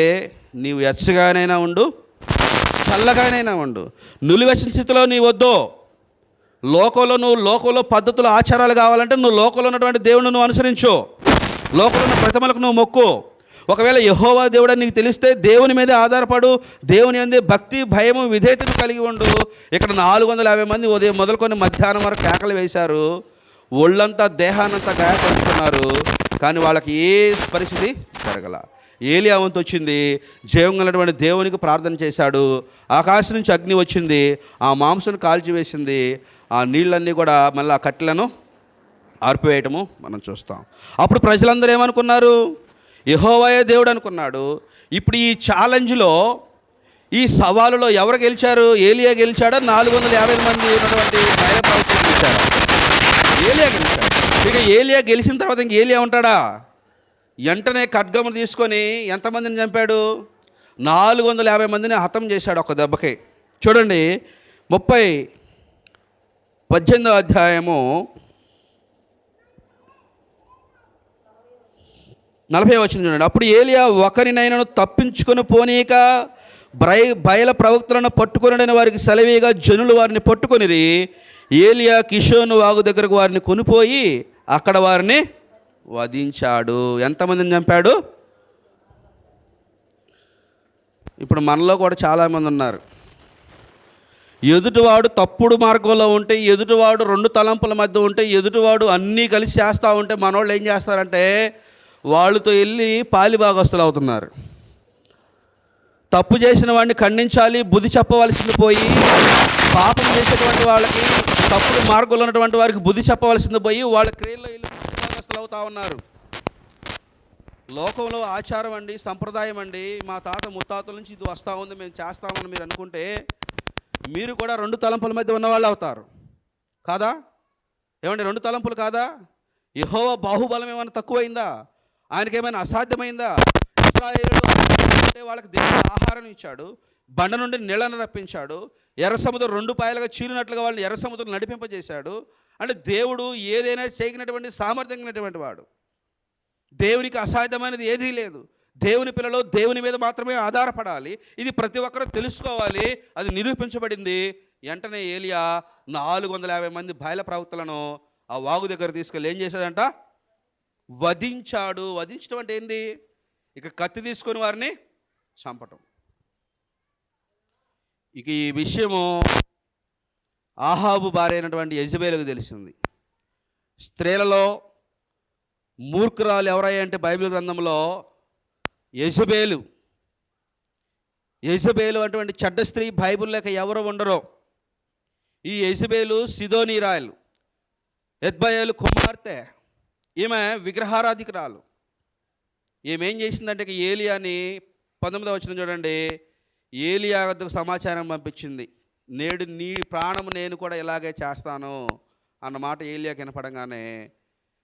నీవు ఎచ్చగానైనా ఉండు, చల్లగానైనా ఉండు, నులివెచ్చని స్థితిలో నీ వద్దు. లోకంలో పద్ధతులు ఆచారాలు కావాలంటే నువ్వు లోకంలో ఉన్నటువంటి దేవుడిని నువ్వు అనుసరించు. లోకంలో ఉన్న ప్రతిమలకు నువ్వు మొక్కు. ఒకవేళ యెహోవా దేవుడని నీకు తెలిస్తే దేవుని మీదే ఆధారపడు. దేవుని అందే భక్తి, భయము, విధేయతను కలిగి ఉండు. ఇక్కడ 450 మంది ఉదయం మొదలుకొని మధ్యాహ్నం వరకు కేకలు వేశారు. ఒళ్ళంతా దేహాన్నంతా గాయపరుచుకున్నారు. కానీ వాళ్ళకి ఏ పరిస్థితి జరగల. ఏలియా వంతు వచ్చింది. జీవం కలిగినటువంటి దేవునికి ప్రార్థన చేశాడు. ఆకాశం నుంచి అగ్ని వచ్చింది, ఆ మాంసం కాల్చివేసింది. ఆ నీళ్ళన్నీ కూడా మళ్ళీ ఆ కట్టెలను ఆర్పివేయటము మనం చూస్తాం. అప్పుడు ప్రజలందరూ ఏమనుకున్నారు? యెహోవాయే దేవుడు అనుకున్నాడు. ఇప్పుడు ఈ ఛాలెంజ్లో, ఈ సవాలులో ఎవరు గెలిచారు? ఏలియా గెలిచాడా? 450 మంది ఉన్నటువంటి బయలు ప్రవక్తలు గెలిచారా? ఏలియా గెలిచాడు. ఇక ఏలియా గెలిచిన తర్వాత ఇంక ఏలియా ఉంటాడా? వెంటనే ఖడ్గము తీసుకొని ఎంతమందిని చంపాడు? 450 మందిని హతం చేశాడు ఒక దెబ్బకి. చూడండి, 18వ అధ్యాయము 40వ వచనం చూడండి. అప్పుడు ఏలియా ఒకరినైనాను తప్పించుకొని పోనీక బయల ప్రవక్తలను పట్టుకొనని వారికి సెలవీగా జనులు వారిని పట్టుకొనిరి. ఏలియా కిషోను వాగు దగ్గరకు వారిని కొనిపోయి అక్కడ వారిని వధించాడు. ఎంతమందిని చంపాడు? ఇప్పుడు మనలో కూడా చాలామంది ఉన్నారు. ఎదుటివాడు తప్పుడు మార్గంలో ఉంటే, ఎదుటివాడు 2 తలంపుల మధ్య ఉంటే, ఎదుటివాడు అన్నీ కలిసి చేస్తూ ఉంటే మనోళ్ళు ఏం చేస్తారంటే వాళ్ళతో వెళ్ళి పాలిభాగస్తులు అవుతున్నారు. తప్పు చేసిన వాడిని ఖండించాలి, బుద్ధి చెప్పవలసింది పోయి, పాపం చేసేటువంటి వాళ్ళకి, తప్పుడు మార్గంలో ఉన్నటువంటి వారికి బుద్ధి చెప్పవలసింది పోయి వాళ్ళ క్రియల్లో వెళ్ళి పాలిభాగస్తులు అవుతూ ఉన్నారు. లోకంలో ఆచారం అండి, సంప్రదాయం అండి, మా తాత ముత్తాతల నుంచి ఇది వస్తూ ఉంది, మేము చేస్తామని మీరు అనుకుంటే మీరు కూడా 2 తలంపుల మధ్య ఉన్నవాళ్ళు అవుతారు కాదా? ఏమంటే 2 తలంపులు కాదా? యెహోవా బాహుబలం ఏమైనా తక్కువైందా? ఆయనకేమైనా అసాధ్యమైందా? ఇశ్రాయేలులో వాళ్ళకి దేవుడు ఆహారం ఇచ్చాడు, బండ నుండి నీళ్లను రప్పించాడు, ఎర్ర సముద్రం 2 పాయలుగా చీలినట్లుగా వాళ్ళని ఎర్ర సముద్రం నడిపింపజేశాడు. అంటే దేవుడు ఏదైనా చేయగినటువంటి సామర్థ్యం కలిగినటువంటి వాడు. దేవునికి అసాధ్యమైనది ఏదీ లేదు. దేవుని పిల్లలు దేవుని మీద మాత్రమే ఆధారపడాలి. ఇది ప్రతి ఒక్కరూ తెలుసుకోవాలి. అది నిరూపించబడింది. వెంటనే ఏలియా 450 మంది బయల ప్రవక్తలను ఆ వాగు దగ్గర తీసుకెళ్ళి ఏం చేశాడంట? వధించాడు. వధించడం అంటే ఏంది? ఇక కత్తి తీసుకొని వారిని చంపటం. ఇక ఈ విషయము ఆహాబు భార్య అయినటువంటి యెజబెలుకు తెలిసింది. స్త్రీలలో మూర్ఖురాలు ఎవరయ్యా అంటే బైబిల్ గ్రంథంలో యెజబెలు అటువంటి చెడ్డ స్త్రీ బైబిల్ లేక ఎవరు ఉండరో. ఈ యెజబెలు సిదోనీరాయలు, ఎత్బయేలు కుమార్తె. ఈమె విగ్రహారాధికురాలు. ఏమేం చేసిందంటే ఏలియాని 19వ వచనం చూడండి. ఏలియా వద్దకు సమాచారం పంపించింది. నేడు నీ ప్రాణము నేను కూడా ఇలాగే చేస్తాను అన్న మాట ఏలియాకి వినపడంగానే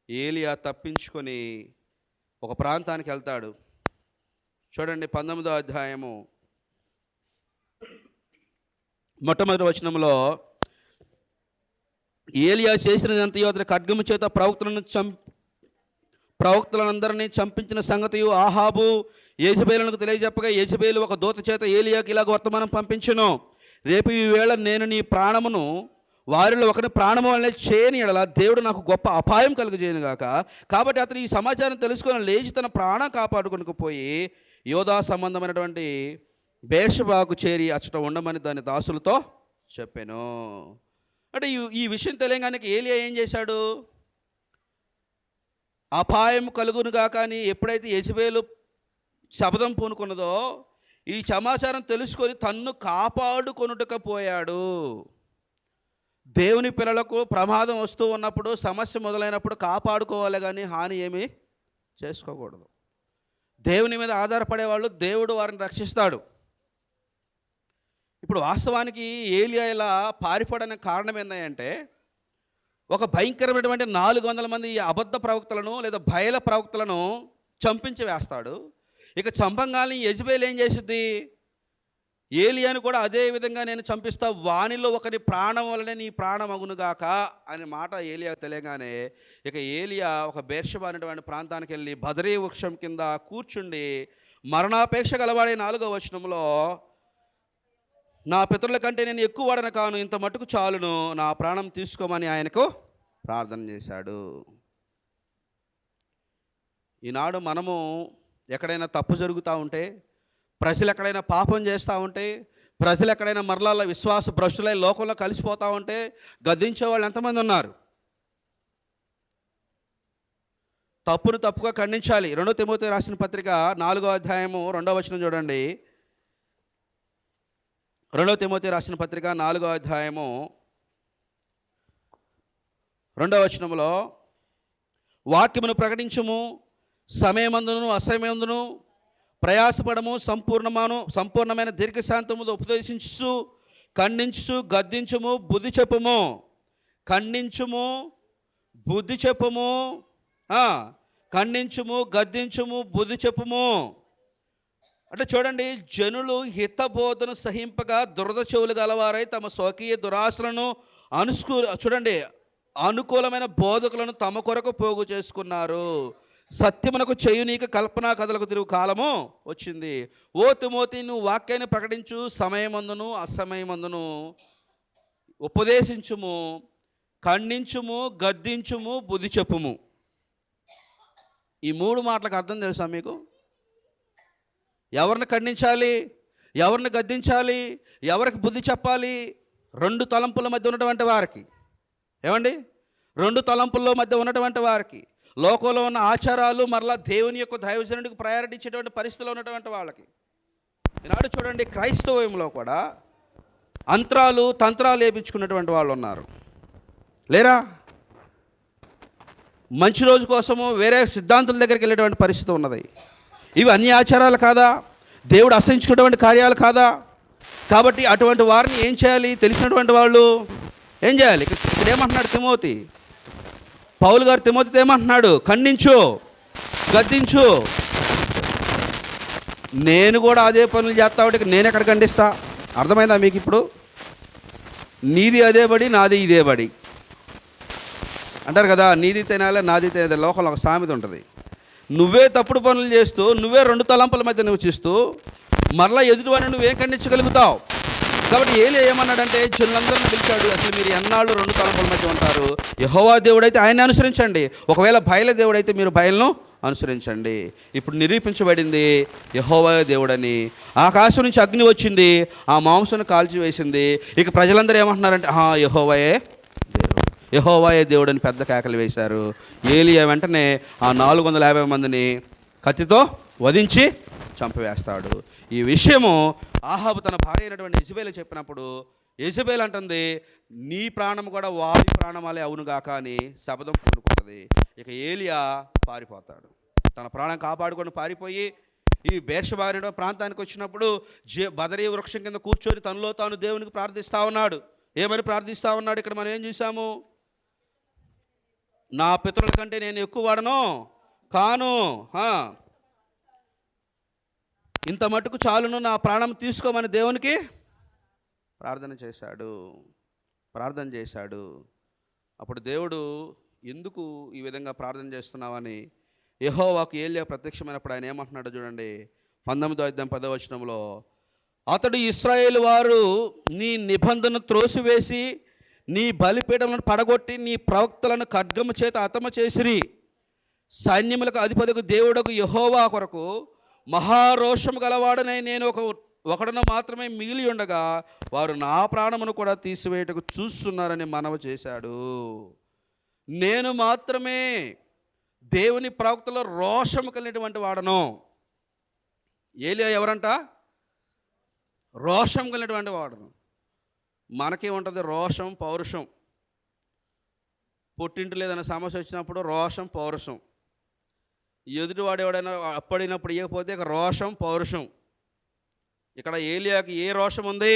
ఏలియా తప్పించుకొని ఒక ప్రాంతానికి వెళ్తాడు. చూడండి, 19వ అధ్యాయము మొట్టమొదటి వచనంలో, ఏలియా చేసినదంతయు అతని ఖడ్గము చేత ప్రవక్తలందరినీ చంపించిన సంగతియు ఆహాబు యెజబెలునకు తెలియజెప్పగా, యెజబెలు ఒక దూత చేత ఏలియాకి ఇలాగ వర్తమానం పంపించును. రేపు ఈ వేళ నేను నీ ప్రాణమును వారిలో ఒకరి ప్రాణము వల్లే చేయని ఎడల దేవుడు నాకు గొప్ప అపాయం కలుగజేయను గాక. కాబట్టి అతను ఈ సమాచారం తెలుసుకొని లేచి తన ప్రాణం కాపాడుకొనికి పోయి యోధా సంబంధమైనటువంటి బేర్షెబాకు చేరి అచ్చట ఉండమని దాని దాసులతో చెప్పాను. అంటే ఈ విషయం తెలియగానే ఏలియా ఏం చేశాడు? అపాయం కలుగునుగా కానీ ఎప్పుడైతే యెజెబెలు శపథం పూనుకున్నదో ఈ సమాచారం తెలుసుకొని తన్ను కాపాడుకొనుటకపోయాడు. దేవుని పిల్లలకు ప్రమాదం వస్తూ ఉన్నప్పుడు, సమస్య మొదలైనప్పుడు కాపాడుకోవాలి కానీ హాని ఏమీ చేసుకోకూడదు. దేవుని మీద ఆధారపడేవాళ్ళు దేవుడు వారిని రక్షిస్తాడు. ఇప్పుడు వాస్తవానికి ఏలియా ఇలా పారిపోవడానికి కారణం ఏంటంటే, ఒక భయంకరమైనటువంటి 400 మంది అబద్ధ ప్రవక్తలను లేదా బయల ప్రవక్తలను చంపించి వేస్తాడు. ఇక చంపంగానే యెజెబెలు ఏం చేసిద్ది? ఏలియాను కూడా అదే విధంగా నేను చంపిస్తా, వానిలో ఒకరి ప్రాణం వలనే నీ ప్రాణం అగునుగాక అనే మాట ఏలియా తెలియగానే ఇక ఏలియా ఒక బేర్షెబా అనేటువంటి ప్రాంతానికి వెళ్ళి బదరీ వృక్షం కింద కూర్చుండి మరణాపేక్ష గలవాడే 4వ వచనంలో, నా పితరుల కంటే నేను ఎక్కువ వాడన కాను, ఇంత మటుకు చాలును, నా ప్రాణం తీసుకోమని ఆయనకు ప్రార్థన చేశాడు. ఈనాడు మనము ఎక్కడైనా తప్పు జరుగుతూ ఉంటే, ప్రజలు ఎక్కడైనా పాపం చేస్తూ ఉంటే, ప్రజలు ఎక్కడైనా మరలా విశ్వాస భ్రష్టులై లోకంలో కలిసిపోతూ ఉంటే గద్దించే వాళ్ళు ఎంతమంది ఉన్నారు? తప్పును తప్పుగా ఖండించాలి. 2 తిమోతి రాసిన పత్రిక 4వ అధ్యాయము 2వ వచనం చూడండి. 2 తిమోతి రాసిన పత్రిక 4వ అధ్యాయము 2వ వచనములో, వాక్యమును ప్రకటించుము, సమయమందును అసమయమందును ప్రయాసపడము, సంపూర్ణమైన దీర్ఘశాంతముతో ఉపదేశించు, ఖండించు, గద్దించుము, బుద్ధి చెప్పుము. ఖండించుము, బుద్ధి చెప్పుము, ఖండించుము, గద్దించుము, బుద్ధి చెప్పుము. అంటే చూడండి, జనులు హితబోధను సహింపగా దురద చెవులు గలవారై తమ స్వకీయ దురాశలను చూడండి అనుకూలమైన బోధకులను తమ కొరకు పోగు చేసుకున్నారు. సత్యమునకు చేయునీక కల్పనా కథలకు తిరుగు కాలము వచ్చింది. ఓ తిమోతి, నువ్వు వాక్యాన్ని ప్రకటించు, సమయమందును అసమయమందును ఉపదేశించుము, ఖండించుము, గద్దించుము, బుద్ధి చెప్పుము. ఈ 3 మాటలకు అర్థం తెలుసా మీకు? ఎవరిని ఖండించాలి, ఎవరిని గద్దించాలి, ఎవరికి బుద్ధి చెప్పాలి? 2 తలంపుల మధ్య ఉన్నటువంటి వారికి. ఏమండి? 2 తలంపుల మధ్య ఉన్నటువంటి వారికి, లోకంలో ఉన్న ఆచారాలు మరలా దేవుని యొక్క దైవజనుడికి ప్రయారిటీ ఇచ్చేటువంటి పరిస్థితిలో ఉన్నటువంటి వాళ్ళకి. ఈనాడు చూడండి, క్రైస్తవంలో కూడా అంతరాలు తంత్రాలు వేయించుకున్నటువంటి వాళ్ళు ఉన్నారు, లేరా? మంచి రోజు కోసము వేరే సిద్ధాంతుల దగ్గరికి వెళ్ళేటువంటి పరిస్థితి ఉన్నది. ఇవి అన్ని ఆచారాలు కాదా? దేవుడు అసహించుకున్నటువంటి కార్యాలు కాదా? కాబట్టి అటువంటి వారిని ఏం చేయాలి? తెలిసినటువంటి వాళ్ళు ఏం చేయాలి? ఇక్కడ ఏమంటున్నాడు తిమోతి? పౌలు గారు తిమోతితో ఏమంటున్నాడు? ఖండించు, గద్దించు. నేను కూడా అదే పనులు చేస్తా ఉంటే నేను ఎక్కడ ఖండిస్తా? అర్థమైందా మీకు? ఇప్పుడు నీది అదే బడి, నాది ఇదే బడి అంటారు కదా. నీది తినాలి, నాది తినాలి. లోకంలో ఒక సామెత ఉంటుంది. నువ్వే తప్పుడు పనులు చేస్తూ, నువ్వే 2 తలంపుల మధ్య నివసిస్తూ మరలా ఎదుటివాడిని నువ్వేం ఖండించగలుగుతావు? కాబట్టి ఏలియా ఏమన్నాడంటే, జనులందరిని పిలిచాడు, అసలు మీరు ఎన్నాళ్ళు 2 తలంపుల మధ్య ఉంటారు? యెహోవా దేవుడైతే ఆయన్ని అనుసరించండి, ఒకవేళ బయలు దేవుడైతే మీరు బయలును అనుసరించండి. ఇప్పుడు నిరూపించబడింది యెహోవా దేవుడని. ఆకాశం నుంచి అగ్ని వచ్చింది, ఆ మాంసాన్ని కాల్చివేసింది. ఇక ప్రజలందరూ ఏమంటున్నారంటే, యెహోవాయే దేవుడు, యెహోవాయే దేవుడని పెద్ద కేకలు వేశారు. ఏలియా వెంటనే ఆ 450 మందిని కత్తితో వధించి చంపివేస్తాడు. ఈ విషయము ఆహాబు తన భార్య అయినటువంటి యెజెబెలు చెప్పినప్పుడు యెజెబెలు అంటుంది, నీ ప్రాణం కూడా వారి ప్రాణమాలే అవునుగాక అని శపథం పూనుకుంటుంది. ఇక ఏలియా పారిపోతాడు. తన ప్రాణం కాపాడుకొని పారిపోయి ఈ బేర్షెబా అనే ప్రాంతానికి వచ్చినప్పుడు బదరీ వృక్షం కింద కూర్చొని తనలో తాను దేవునికి ప్రార్థిస్తూ ఉన్నాడు. ఏమని ప్రార్థిస్తూ ఉన్నాడు? ఇక్కడ మనం ఏం చూసాము? నా పితరుల కంటే నేను ఎక్కువ వాడను కాను, ఇంత మటుకు చాలును, నా ప్రాణం తీసుకోమని దేవునికి ప్రార్థన చేశాడు. అప్పుడు దేవుడు, ఎందుకు ఈ విధంగా ప్రార్థన చేస్తున్నావని యెహోవాకు ఏలియా ప్రత్యక్షమైనప్పుడు ఆయన ఏమంటున్నాడో చూడండి. 19వ అధ్యాయం 10వ వచనంలో, అతడు ఇశ్రాయేలు వారు నీ నిబంధన త్రోసివేసి నీ బలిపీఠములను పడగొట్టి నీ ప్రవక్తలను ఖడ్గము చేత హతము చేసిరి. సైన్యములకు అధిపతికి దేవుడకు యెహోవా కొరకు మహారోషము గలవాడనై నేను ఒకడును మాత్రమే మిగిలి ఉండగా వారు నా ప్రాణమును కూడా తీసివేయటకు చూస్తున్నారని మనవి చేశాడు. నేను మాత్రమే దేవుని ప్రవక్తలో రోషము కలిగినటువంటి వాడను. ఏలియా ఎవరంట? రోషం కలిగినటువంటి వాడను. మనకేముంటుంది? రోషం, పౌరుషం. పుట్టింటి లేదన్న సమస్య వచ్చినప్పుడు రోషం, పౌరుషం. ఎదుటివాడు ఎవడైనా అప్పడినప్పుడు ఇవ్వకపోతే ఇక రోషం, పౌరుషం. ఇక్కడ ఏలియాకి ఏ రోషం ఉంది?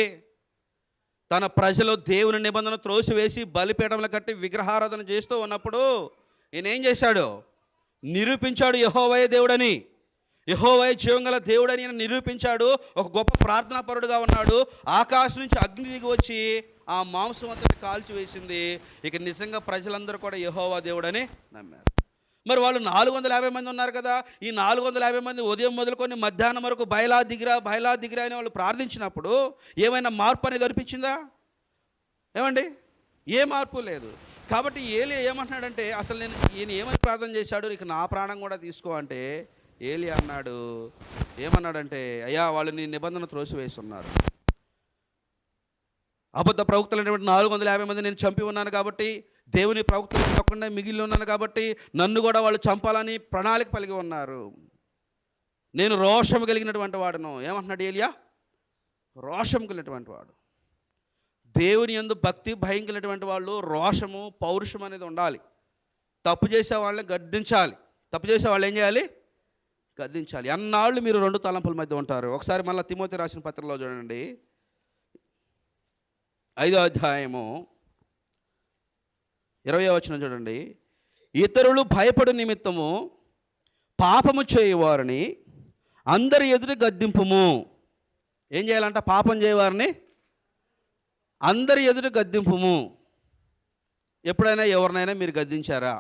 తన ప్రజలు దేవుని నిబంధన త్రోసివేసి బలిపీఠములు కట్టి విగ్రహారాధన చేస్తూ ఉన్నప్పుడు ఈయన ఏం చేశాడు? నిరూపించాడు యెహోవాయే దేవుడని, యెహోవాయే జీవంగల దేవుడని ఈయన నిరూపించాడు. ఒక గొప్ప ప్రార్థనాపరుడుగా ఉన్నాడు. ఆకాశం నుంచి అగ్ని దిగి వచ్చి ఆ మాంసం అంతటి కాల్చివేసింది. ఇక నిజంగా ప్రజలందరూ కూడా యెహోవా దేవుడని నమ్మారు. మరి వాళ్ళు 450 మంది ఉన్నారు కదా. ఈ 450 మంది ఉదయం మొదలుకొని మధ్యాహ్నం వరకు బయలా దిగిరా అని వాళ్ళు ప్రార్థించినప్పుడు ఏమైనా మార్పు అనేది అనిపించిందా? ఏమండి? ఏ మార్పు లేదు. కాబట్టి ఏలియా ఏమంటున్నాడంటే, అసలు ఈయన ఏమని ప్రార్థన చేశాడు? ఇక నా ప్రాణం కూడా తీసుకో అంటే ఏలియా అన్నాడు, ఏమన్నాడంటే, అయ్యా వాళ్ళు నీ నిబంధన త్రోసివేసి ఉన్నారు. అబద్ధ ప్రవక్తలైనటువంటి 450 మంది నేను చంపి ఉన్నాను కాబట్టి, దేవుని ప్రవక్తలు తప్పకుండా మిగిలి ఉన్నాను కాబట్టి నన్ను కూడా వాళ్ళు చంపాలని ప్రణాళిక కలిగి ఉన్నారు. నేను రోషం కలిగినటువంటి వాడును. ఏమంటున్నాడు ఏలియా? రోషం కలిగినటువంటి వాడు. దేవుని యందు భక్తి భయం కలిగినటువంటి వాళ్ళు రోషము, పౌరుషం అనేది ఉండాలి. తప్పు చేసే వాళ్ళని గద్దించాలి. తప్పు చేసే వాళ్ళు ఏం చేయాలి? గద్దించాలి. అన్నాళ్ళు మీరు రెండు తలంపుల మధ్య ఉంటారు. ఒకసారి మళ్ళీ తిమోతి రాసిన పత్రికలో చూడండి, 5వ అధ్యాయము 20వ వచనం చూడండి. ఇతరులు భయపడు నిమిత్తము పాపము చేయవారిని అందరి ఎదురు గద్దింపుము. ఏం చేయాలంట? పాపం చేయవారిని అందరి ఎదురు గద్దింపుము. ఎప్పుడైనా ఎవరినైనా మీరు గద్దించారా?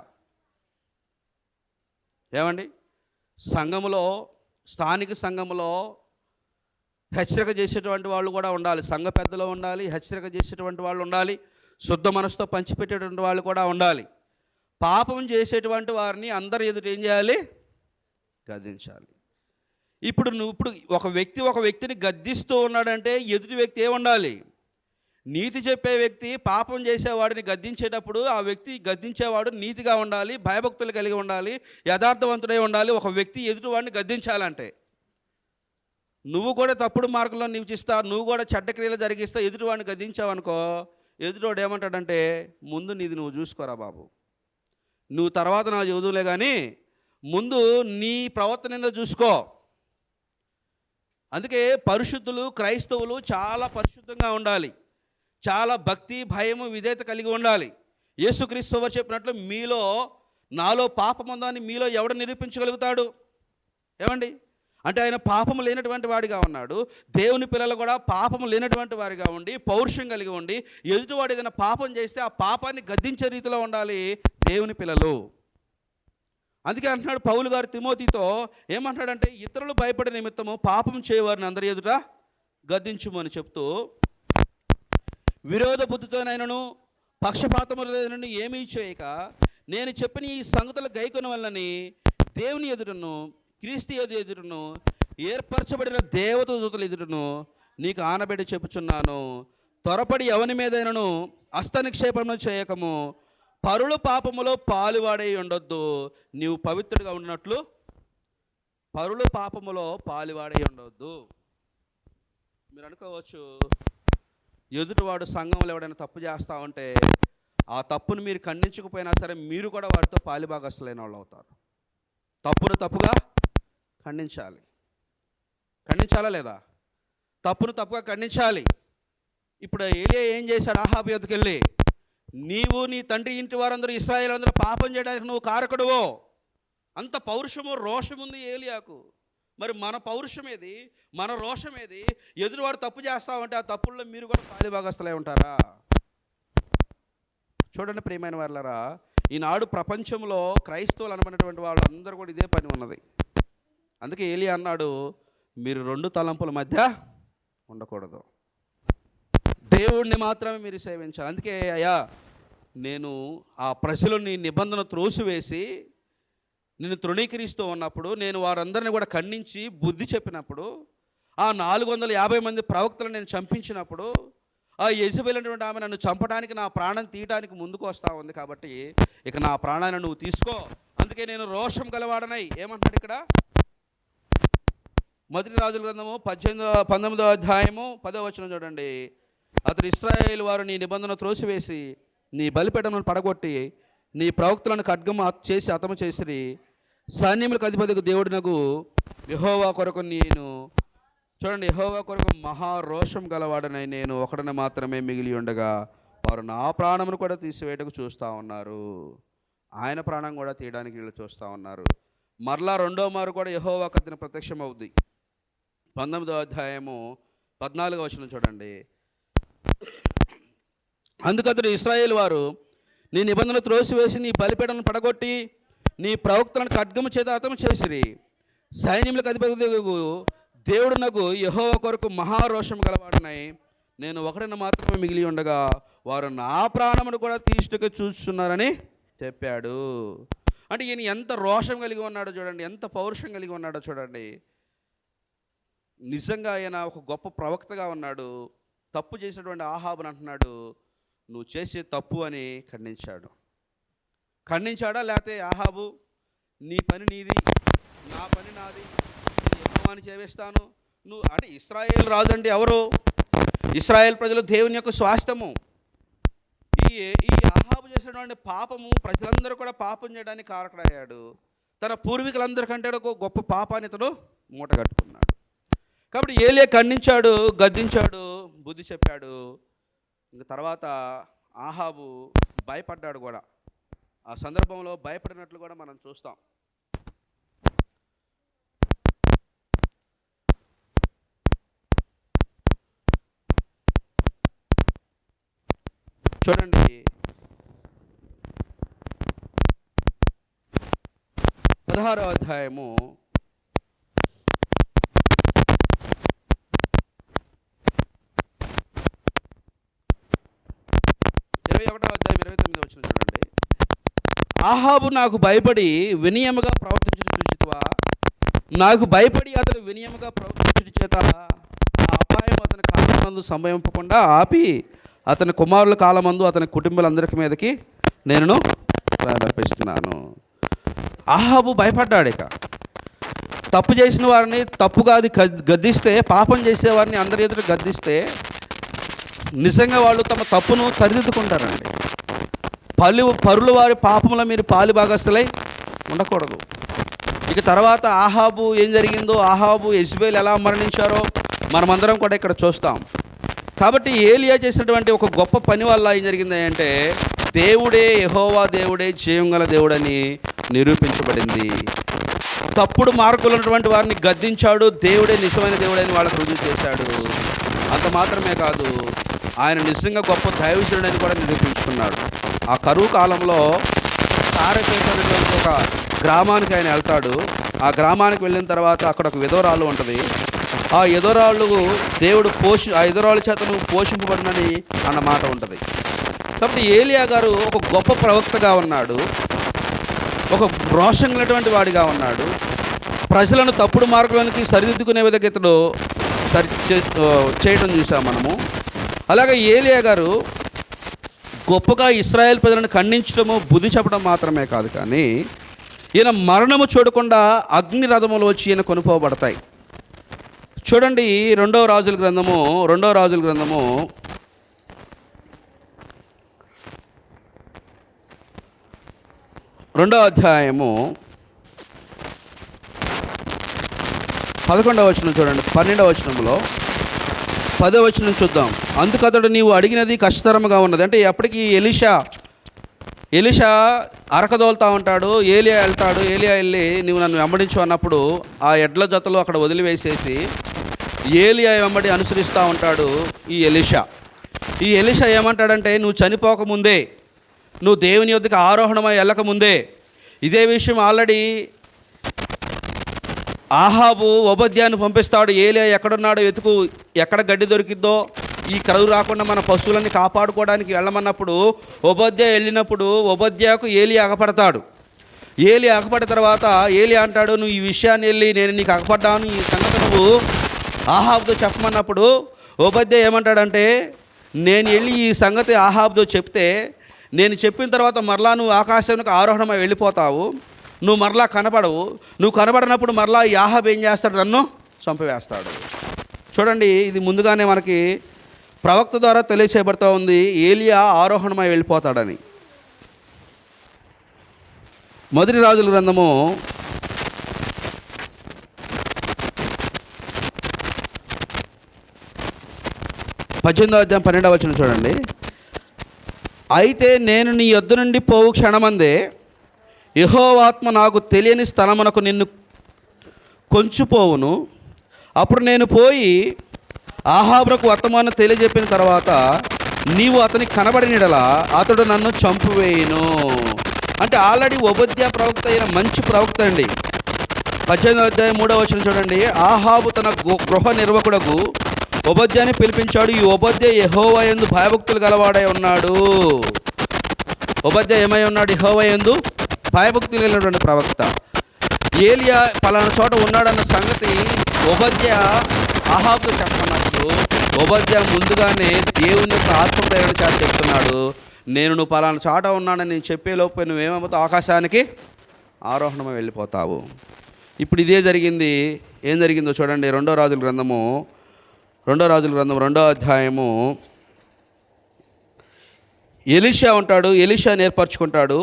ఏమండి? సంఘములో, స్థానిక సంఘములో హెచ్చరిక చేసేటువంటి వాళ్ళు కూడా ఉండాలి. సంఘ పెద్దలు ఉండాలి, హెచ్చరిక చేసేటువంటి వాళ్ళు ఉండాలి, శుద్ధ మనసుతో పంచిపెట్టేటువంటి వాళ్ళు కూడా ఉండాలి. పాపం చేసేటువంటి వారిని అందరి ఎదుట ఏం చేయాలి? గద్దించాలి. ఇప్పుడు ఒక వ్యక్తిని గద్దిస్తూ ఉన్నాడంటే ఎదుటి వ్యక్తి ఏముండాలి? నీతి చెప్పే వ్యక్తి పాపం చేసేవాడిని గద్దించేటప్పుడు ఆ వ్యక్తి గద్దించేవాడు నీతిగా ఉండాలి, భయభక్తులు కలిగి ఉండాలి, యథార్థవంతుడై ఉండాలి. ఒక వ్యక్తి ఎదుటివాడిని గద్దించాలంటే నువ్వు కూడా తప్పుడు మార్గంలో నివసిస్తా, నువ్వు కూడా చెడ్డ క్రియలు జరిగిస్తా, ఎదుటివాడిని గద్దించావనుకో, ఎదుటివాడు ఏమంటాడంటే, ముందు నీది నువ్వు చూసుకోరా బాబు, నువ్వు తర్వాత నాకు చదువులే కానీ ముందు నీ ప్రవర్తన చూసుకో. అందుకే పరిశుద్ధులు, క్రైస్తవులు చాలా పరిశుద్ధంగా ఉండాలి, చాలా భక్తి భయము విధేయత కలిగి ఉండాలి. యేసుక్రీస్తు వారు చెప్పినట్లు నాలో పాపం ఉందని మీలో ఎవడు నిరూపించగలుగుతాడు? ఏమండి? అంటే ఆయన పాపము లేనటువంటి వాడిగా ఉన్నాడు. దేవుని పిల్లలు కూడా పాపము లేనటువంటి వారిగా ఉండి పౌరుషం కలిగి ఉండి ఎదుటివాడు ఏదైనా పాపం చేస్తే ఆ పాపాన్ని గద్దించే రీతిలో ఉండాలి దేవుని పిల్లలు. అందుకే అంటున్నాడు పౌలు గారు తిమోతితో, ఏమంటున్నాడంటే, ఇతరులు భయపడే నిమిత్తము పాపం చేయవారిని అందరి ఎదుట గద్దించుము అని చెప్తూ, విరోధ బుద్ధితోనైనను పక్షపాతము లేదనను ఏమీ చేయక నేను చెప్పిన ఈ సంగతుల గైకొన వల్లని దేవుని ఎదుటను క్రీస్తు ఎదుటను ఏర్పరచబడిన దేవదూతల ఎదుటను నీకు ఆనబెట్టి చెప్పుచున్నాను, త్వరపడి ఎవని మీదైనను హస్తనిక్షేపము చేయకము, పరుల పాపములో పాలువాడై ఉండొద్దు, నీవు పవిత్రుడిగా ఉన్నట్లు పరుల పాపములో పాలువాడై ఉండొద్దు. మీరు అనుకోవచ్చు, ఎదుటివాడు సంఘంలో ఎవడైనా తప్పు చేస్తూ ఉంటే ఆ తప్పును మీరు ఖండించకపోయినా సరే మీరు కూడా వారితో పాలిభాగస్తులైన వాళ్ళు అవుతారు. తప్పును తప్పుగా ఖండించాలి. ఖండించాలా లేదా? తప్పును తప్పుగా ఖండించాలి. ఇప్పుడు ఏలియా ఏం చేశాడు? అహాబు యొద్దకు వెళ్ళి, నీవు నీ తండ్రి ఇంటి వారందరూ ఇశ్రాయేలు పాపం చేయడానికి నువ్వు కారకుడువో. అంత పౌరుషము రోషం ఉంది ఏలియాకు. మరి మన పౌరుషం ఏది? మన రోషం ఏది? ఎదురువాడు తప్పు చేస్తామంటే ఆ తప్పుల్లో మీరు కూడా పాలిభాగస్తులై ఉంటారా? చూడండి ప్రియమైన వాళ్ళరా, ఈనాడు ప్రపంచంలో క్రైస్తవులు అనబడినటువంటి వాళ్ళందరూ కూడా ఇదే పని ఉన్నది. అందుకే ఏలియా అన్నాడు, మీరు రెండు తలంపుల మధ్య ఉండకూడదు. దేవుడిని మాత్రమే మీరు సేవించాలి. అందుకే అయ్యా నేను ఆ ప్రజలు నీ నిబంధన త్రోసివేసి నేను తృణీకరిస్తూ ఉన్నప్పుడు, నేను వారందరినీ కూడా ఖండించి బుద్ధి చెప్పినప్పుడు, ఆ 450 మంది ప్రవక్తలను నేను చంపించినప్పుడు, ఆ యెజబెల్ అనేటువంటి ఆమె నన్ను చంపడానికి, నా ప్రాణం తీయడానికి ముందుకు వస్తూ ఉంది. కాబట్టి ఇక నా ప్రాణాన్ని నువ్వు తీసుకో. అందుకే నేను రోషం గలవాడనై ఏమంటాడు ఇక్కడ, మొదటి రాజుల గ్రంథము 19వ అధ్యాయము 10వ వచనం చూడండి. అతడు ఇశ్రాయేలు వారు నీ నిబంధన త్రోసివేసి నీ బలిపీఠములను పడగొట్టి నీ ప్రవక్తలను ఖడ్గము చేసి హతము చేసిరి. సైన్యములకు అధిపతికి దేవుడినగు యెహోవా కొరకు నేను, చూడండి, యెహోవా కొరకు మహారోషం గలవాడనై నేను ఒకడిని మాత్రమే మిగిలి ఉండగా వారు నా ప్రాణమును కూడా తీసివేయటకు చూస్తూ ఉన్నారు. ఆయన ప్రాణం కూడా తీయడానికి వీళ్ళు చూస్తూ ఉన్నారు. మరలా రెండో మారు కూడా యెహోవాకు అతని ప్రత్యక్షం అవుద్ది. 19వ అధ్యాయము 14వ వచనం చూడండి. అందుకతడు ఇశ్రాయేలు వారు నీ నిబంధనలు త్రోసివేసి నీ బలిపీఠలను పడగొట్టి నీ ప్రవక్తలను ఖడ్గము చేత హతము చేసిరి. సైన్యములకు అధిపతి దేవుడు నాకు యెహోవా కొరకు మహారోషం గలవాడనై నేను ఒకడిని మాత్రమే మిగిలి ఉండగా వారు నా ప్రాణమును కూడా తీసుకు చూస్తున్నారని చెప్పాడు. అంటే ఈయన ఎంత రోషం కలిగి ఉన్నాడో చూడండి, ఎంత పౌరుషం కలిగి ఉన్నాడో చూడండి. నిజంగా ఆయన ఒక గొప్ప ప్రవక్తగా ఉన్నాడు. తప్పు చేసినటువంటి ఆహాబుని అంటున్నాడు, నువ్వు చేసే తప్పు అని ఖండించాడా? లేకపోతే ఆహాబు నీ పని నీది, నా పని నాది, యెహోవాని చేవేస్తాను నువ్వు అంటే, ఇశ్రాయేల్ రాజు అంటే ఎవరు? ఇశ్రాయేల్ ప్రజలు దేవుని యొక్క స్వాస్థ్యము. ఈ ఆహాబు చేసినటువంటి పాపము ప్రజలందరూ కూడా పాపం చేయడానికి కారకుడయ్యాడు. తన పూర్వీకులందరికంటే ఒక గొప్ప పాపాన్ని ఇతడు మూట కట్టుకున్నాడు. కాబట్టి ఏలియా ఖండించాడు, గద్దించాడు, బుద్ధి చెప్పాడు. ఇంకా తర్వాత ఆహాబు భయపడ్డాడు కూడా. ఆ సందర్భంలో భయపడినట్లు కూడా మనం చూస్తాం. చూడండి, 16వ అధ్యాయము 21వ అధ్యాయం 29వ వచనం చూడండి. ఆహాబు నాకు భయపడి వినయముగా ప్రవర్తించుట చూచితివా? నాకు భయపడి అతడు వినయముగా ప్రవర్తించుట చేత ఆ అపాయం అతని కాలమందు సంభవింపకుండా ఆపి అతని కుమారుల కాలమందు అతని కుటుంబాలందరి మీదకి నేను ప్రారంభిస్తున్నాను. ఆహాబు భయపడ్డాడు. ఇక తప్పు చేసిన వారిని తప్పుగా అది గద్దిస్తే, పాపం చేసేవారిని అందరి ఎదురు గద్దిస్తే నిజంగా వాళ్ళు తమ తప్పును సరిదిద్దుకుంటారండి. పరుల వారి పాపంలో మీరు పాలు భాగస్తులై ఉండకూడదు. ఇక తర్వాత ఆహాబు ఏం జరిగిందో, ఆహాబు యెజబెల్ ఎలా మరణించారో మనమందరం కూడా ఇక్కడ చూస్తాం. కాబట్టి ఏలియా చేసినటువంటి ఒక గొప్ప పని వల్ల ఏం జరిగింది అంటే, దేవుడే యెహోవా దేవుడే జీవంగల దేవుడని నిరూపించబడింది. తప్పుడు మార్కులు ఉన్నటువంటి వారిని గద్దించాడు, దేవుడే నిజమైన దేవుడని వాళ్ళకు రుజువు చేశాడు. అంత మాత్రమే కాదు, ఆయన నిజంగా గొప్ప దైవజనుడని కూడా నిరూపించుకున్నాడు. ఆ కరువు కాలంలో సారెపేట అనేటువంటి ఒక గ్రామానికి ఆయన వెళ్తాడు. ఆ గ్రామానికి వెళ్ళిన తర్వాత అక్కడ ఒక విధవరాలు ఉంటుంది. ఆ విధవరాళ్ళు ఆ విధవరాళ్ళ చేత నువ్వు పోషింపబడినని అన్న మాట ఉంటుంది. కాబట్టి ఏలియా గారు ఒక గొప్ప ప్రవక్తగా ఉన్నాడు, ఒక రోషం కలిగినటువంటి వాడిగా ఉన్నాడు. ప్రజలను తప్పుడు మార్గానికి సరిదిద్దుకునే విధంగా ఇతడు చేయడం చూసాం మనము. అలాగే ఏలియా గారు గొప్పగా ఇశ్రాయేల్ ప్రజలను ఖండించడము, బుద్ధి చెప్పడం మాత్రమే కాదు, కానీ ఈయన మరణము చూడకుండా అగ్ని రథములు వచ్చి ఈయన కొనుక్కోబడతాయి. చూడండి, రెండవ రాజుల గ్రంథము 2వ అధ్యాయము 11వ వచనం చూడండి. 12వ వచనంలో 10వ వచనం చూద్దాం. అందుకతడు నీవు అడిగినది కష్టతరముగా ఉన్నది. అంటే ఎప్పటికీ ఎలీషా అరకదోలుతూ ఉంటాడు. ఏలియా వెళ్తాడు. ఏలియా వెళ్ళి నువ్వు నన్ను వెంబడించు అన్నప్పుడు ఆ ఎడ్ల జతలు అక్కడ వదిలివేసేసి ఏలియా వెంబడి అనుసరిస్తూ ఉంటాడు ఈ ఎలీషా ఏమంటాడంటే, నువ్వు చనిపోకముందే, నువ్వు దేవుని యొద్దకు ఆరోహణమై వెళ్ళకముందే, ఇదే విషయం ఆల్రెడీ ఆహాబు ఓబద్యాను పంపిస్తాడు, ఏలియా ఎక్కడున్నాడో వెతుకు, ఎక్కడ గడ్డి దొరికిద్దో, ఈ కరువు రాకుండా మన పశువులన్నీ కాపాడుకోవడానికి వెళ్ళమన్నప్పుడు ఓబద్యా వెళ్ళినప్పుడు ఓబద్యాకు ఏలియా అగపడతాడు. ఏలియా అగపడిన తర్వాత ఏలియా అంటాడు, నువ్వు ఈ విషయాన్ని వెళ్ళి నేను నీకు అగపడ్డాను, ఈ సంగతి నువ్వు ఆహాబుతో చెప్పమన్నప్పుడు ఓబద్యా ఏమంటాడంటే, నేను వెళ్ళి ఈ సంగతి ఆహాబుతో చెప్తే నేను చెప్పిన తర్వాత మరలా నువ్వు ఆకాశానికి ఆరోహణమై వెళ్ళిపోతావు, నువ్వు మరలా కనపడవు, నువ్వు కనబడినప్పుడు మరలా ఈ ఆహాబు ఏం చేస్తాడు, నన్ను చంపివేస్తాడు. చూడండి, ఇది ముందుగానే మనకి ప్రవక్త ద్వారా తెలియచేయబడుతూ ఉంది, ఏలియా ఆరోహణమై వెళ్ళిపోతాడని. మొదటి రాజుల గ్రంథము 18వ అధ్యాయం 12వ వచనం చూడండి. అయితే నేను నీ యొద్ద నుండి పోవు క్షణమందే యెహోవాత్మ నాకు తెలియని స్థలమునకు నిన్ను కొంచుపోవును. అప్పుడు నేను పోయి ఆహాబునకు వర్తమానం తెలియజెప్పిన తర్వాత నీవు అతనికి కనబడినడలా అతడు నన్ను చంపివేయును. అంటే ఆల్రెడీ ఓబద్యా ప్రవక్త అయిన మంచి ప్రవక్త అండి. 18వ అధ్యాయం 3వ వచనం చూడండి. ఆహాబు తన గృహ నిర్వకుడకు ఓబద్యాని పిలిపించాడు. ఈ ఓబద్యా యెహోవా యందు భయభక్తులు గలవాడై ఉన్నాడు. ఓబద్యా ఏమై ఉన్నాడు? యెహోవా యందు భయభక్తులు కలిగినటువంటి ప్రవక్త. ఏలియా పలానా చోట ఉన్నాడన్న సంగతి ఓబద్యా ఆహాబుతో చెప్పమన్నప్పుడు ఓబద్యా ముందుగానే దేవుని యొక్క ఆత్మప్రేరణ చేత చెప్తున్నాడు, నేను నువ్వు పలానా చోట ఉన్నానని నేను చెప్పేలోపు నువ్వేమవుతావు, ఆకాశానికి ఆరోహణమై వెళ్ళిపోతావు. ఇప్పుడు ఇదే జరిగింది. ఏం జరిగిందో చూడండి. 2వ రాజుల గ్రంథం 2వ అధ్యాయము. ఎలీషా ఉంటాడు, ఎలీషా ఏర్పరచుకుంటాడు.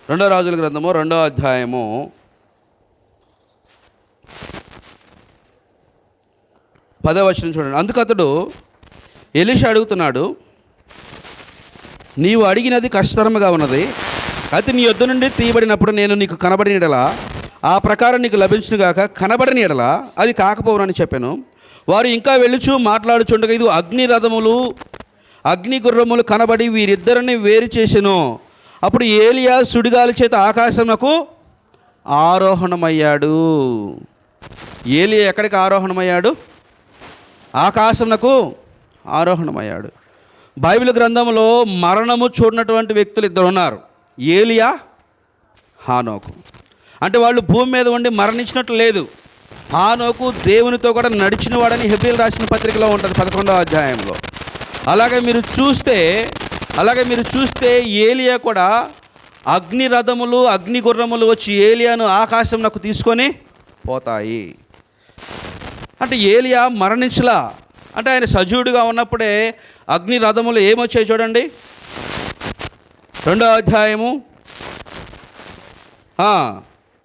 రెండో రాజుల గ్రంథము 2వ అధ్యాయము 10వ వచనం చూడండి. అందుకు అతడు ఎలీషా అడుగుతున్నాడు, నీవు అడిగినది కష్టతరముగా ఉన్నది, అయితే నీ యొద్ద నుండి తీయబడినప్పుడు నేను నీకు కనబడిన యెడల ఆ ప్రకారం నీకు లభించునుగాక, కనబడిన యెడల అది కాకపోవునని చెప్పాను. వారు ఇంకా వెళ్ళుచు మాట్లాడుచుండగా ఇది అగ్ని రథములు అగ్ని గుర్రములు కనబడి వీరిద్దరిని వేరు చేసెను. అప్పుడు ఏలియా సుడిగాలి చేత ఆకాశమునకు ఆరోహణమయ్యాడు. ఏలియా ఎక్కడికి ఆరోహణమయ్యాడు? ఆకాశమునకు ఆరోహణమయ్యాడు. బైబిల్ గ్రంథంలో మరణము చూడనటువంటి వ్యక్తులు ఇద్దరు ఉన్నారు, ఏలియా, హానోకు. అంటే వాళ్ళు భూమి మీద ఉండి మరణించినట్లు లేదు. హానోకు దేవునితో కూడా నడిచిన వాడని హెబ్రీయులకు రాసిన పత్రికలో ఉంటుంది 11వ అధ్యాయంలో. అలాగే మీరు చూస్తే ఏలియా కూడా అగ్ని రథములు అగ్ని గుర్రములు వచ్చి ఏలియాను ఆకాశంనకు తీసుకొని పోతాయి. అంటే ఏలియా మరణించలా, అంటే ఆయన సజీవుడిగా ఉన్నప్పుడే అగ్ని రథములు ఏమొచ్చాయి చూడండి. 2వ అధ్యాయము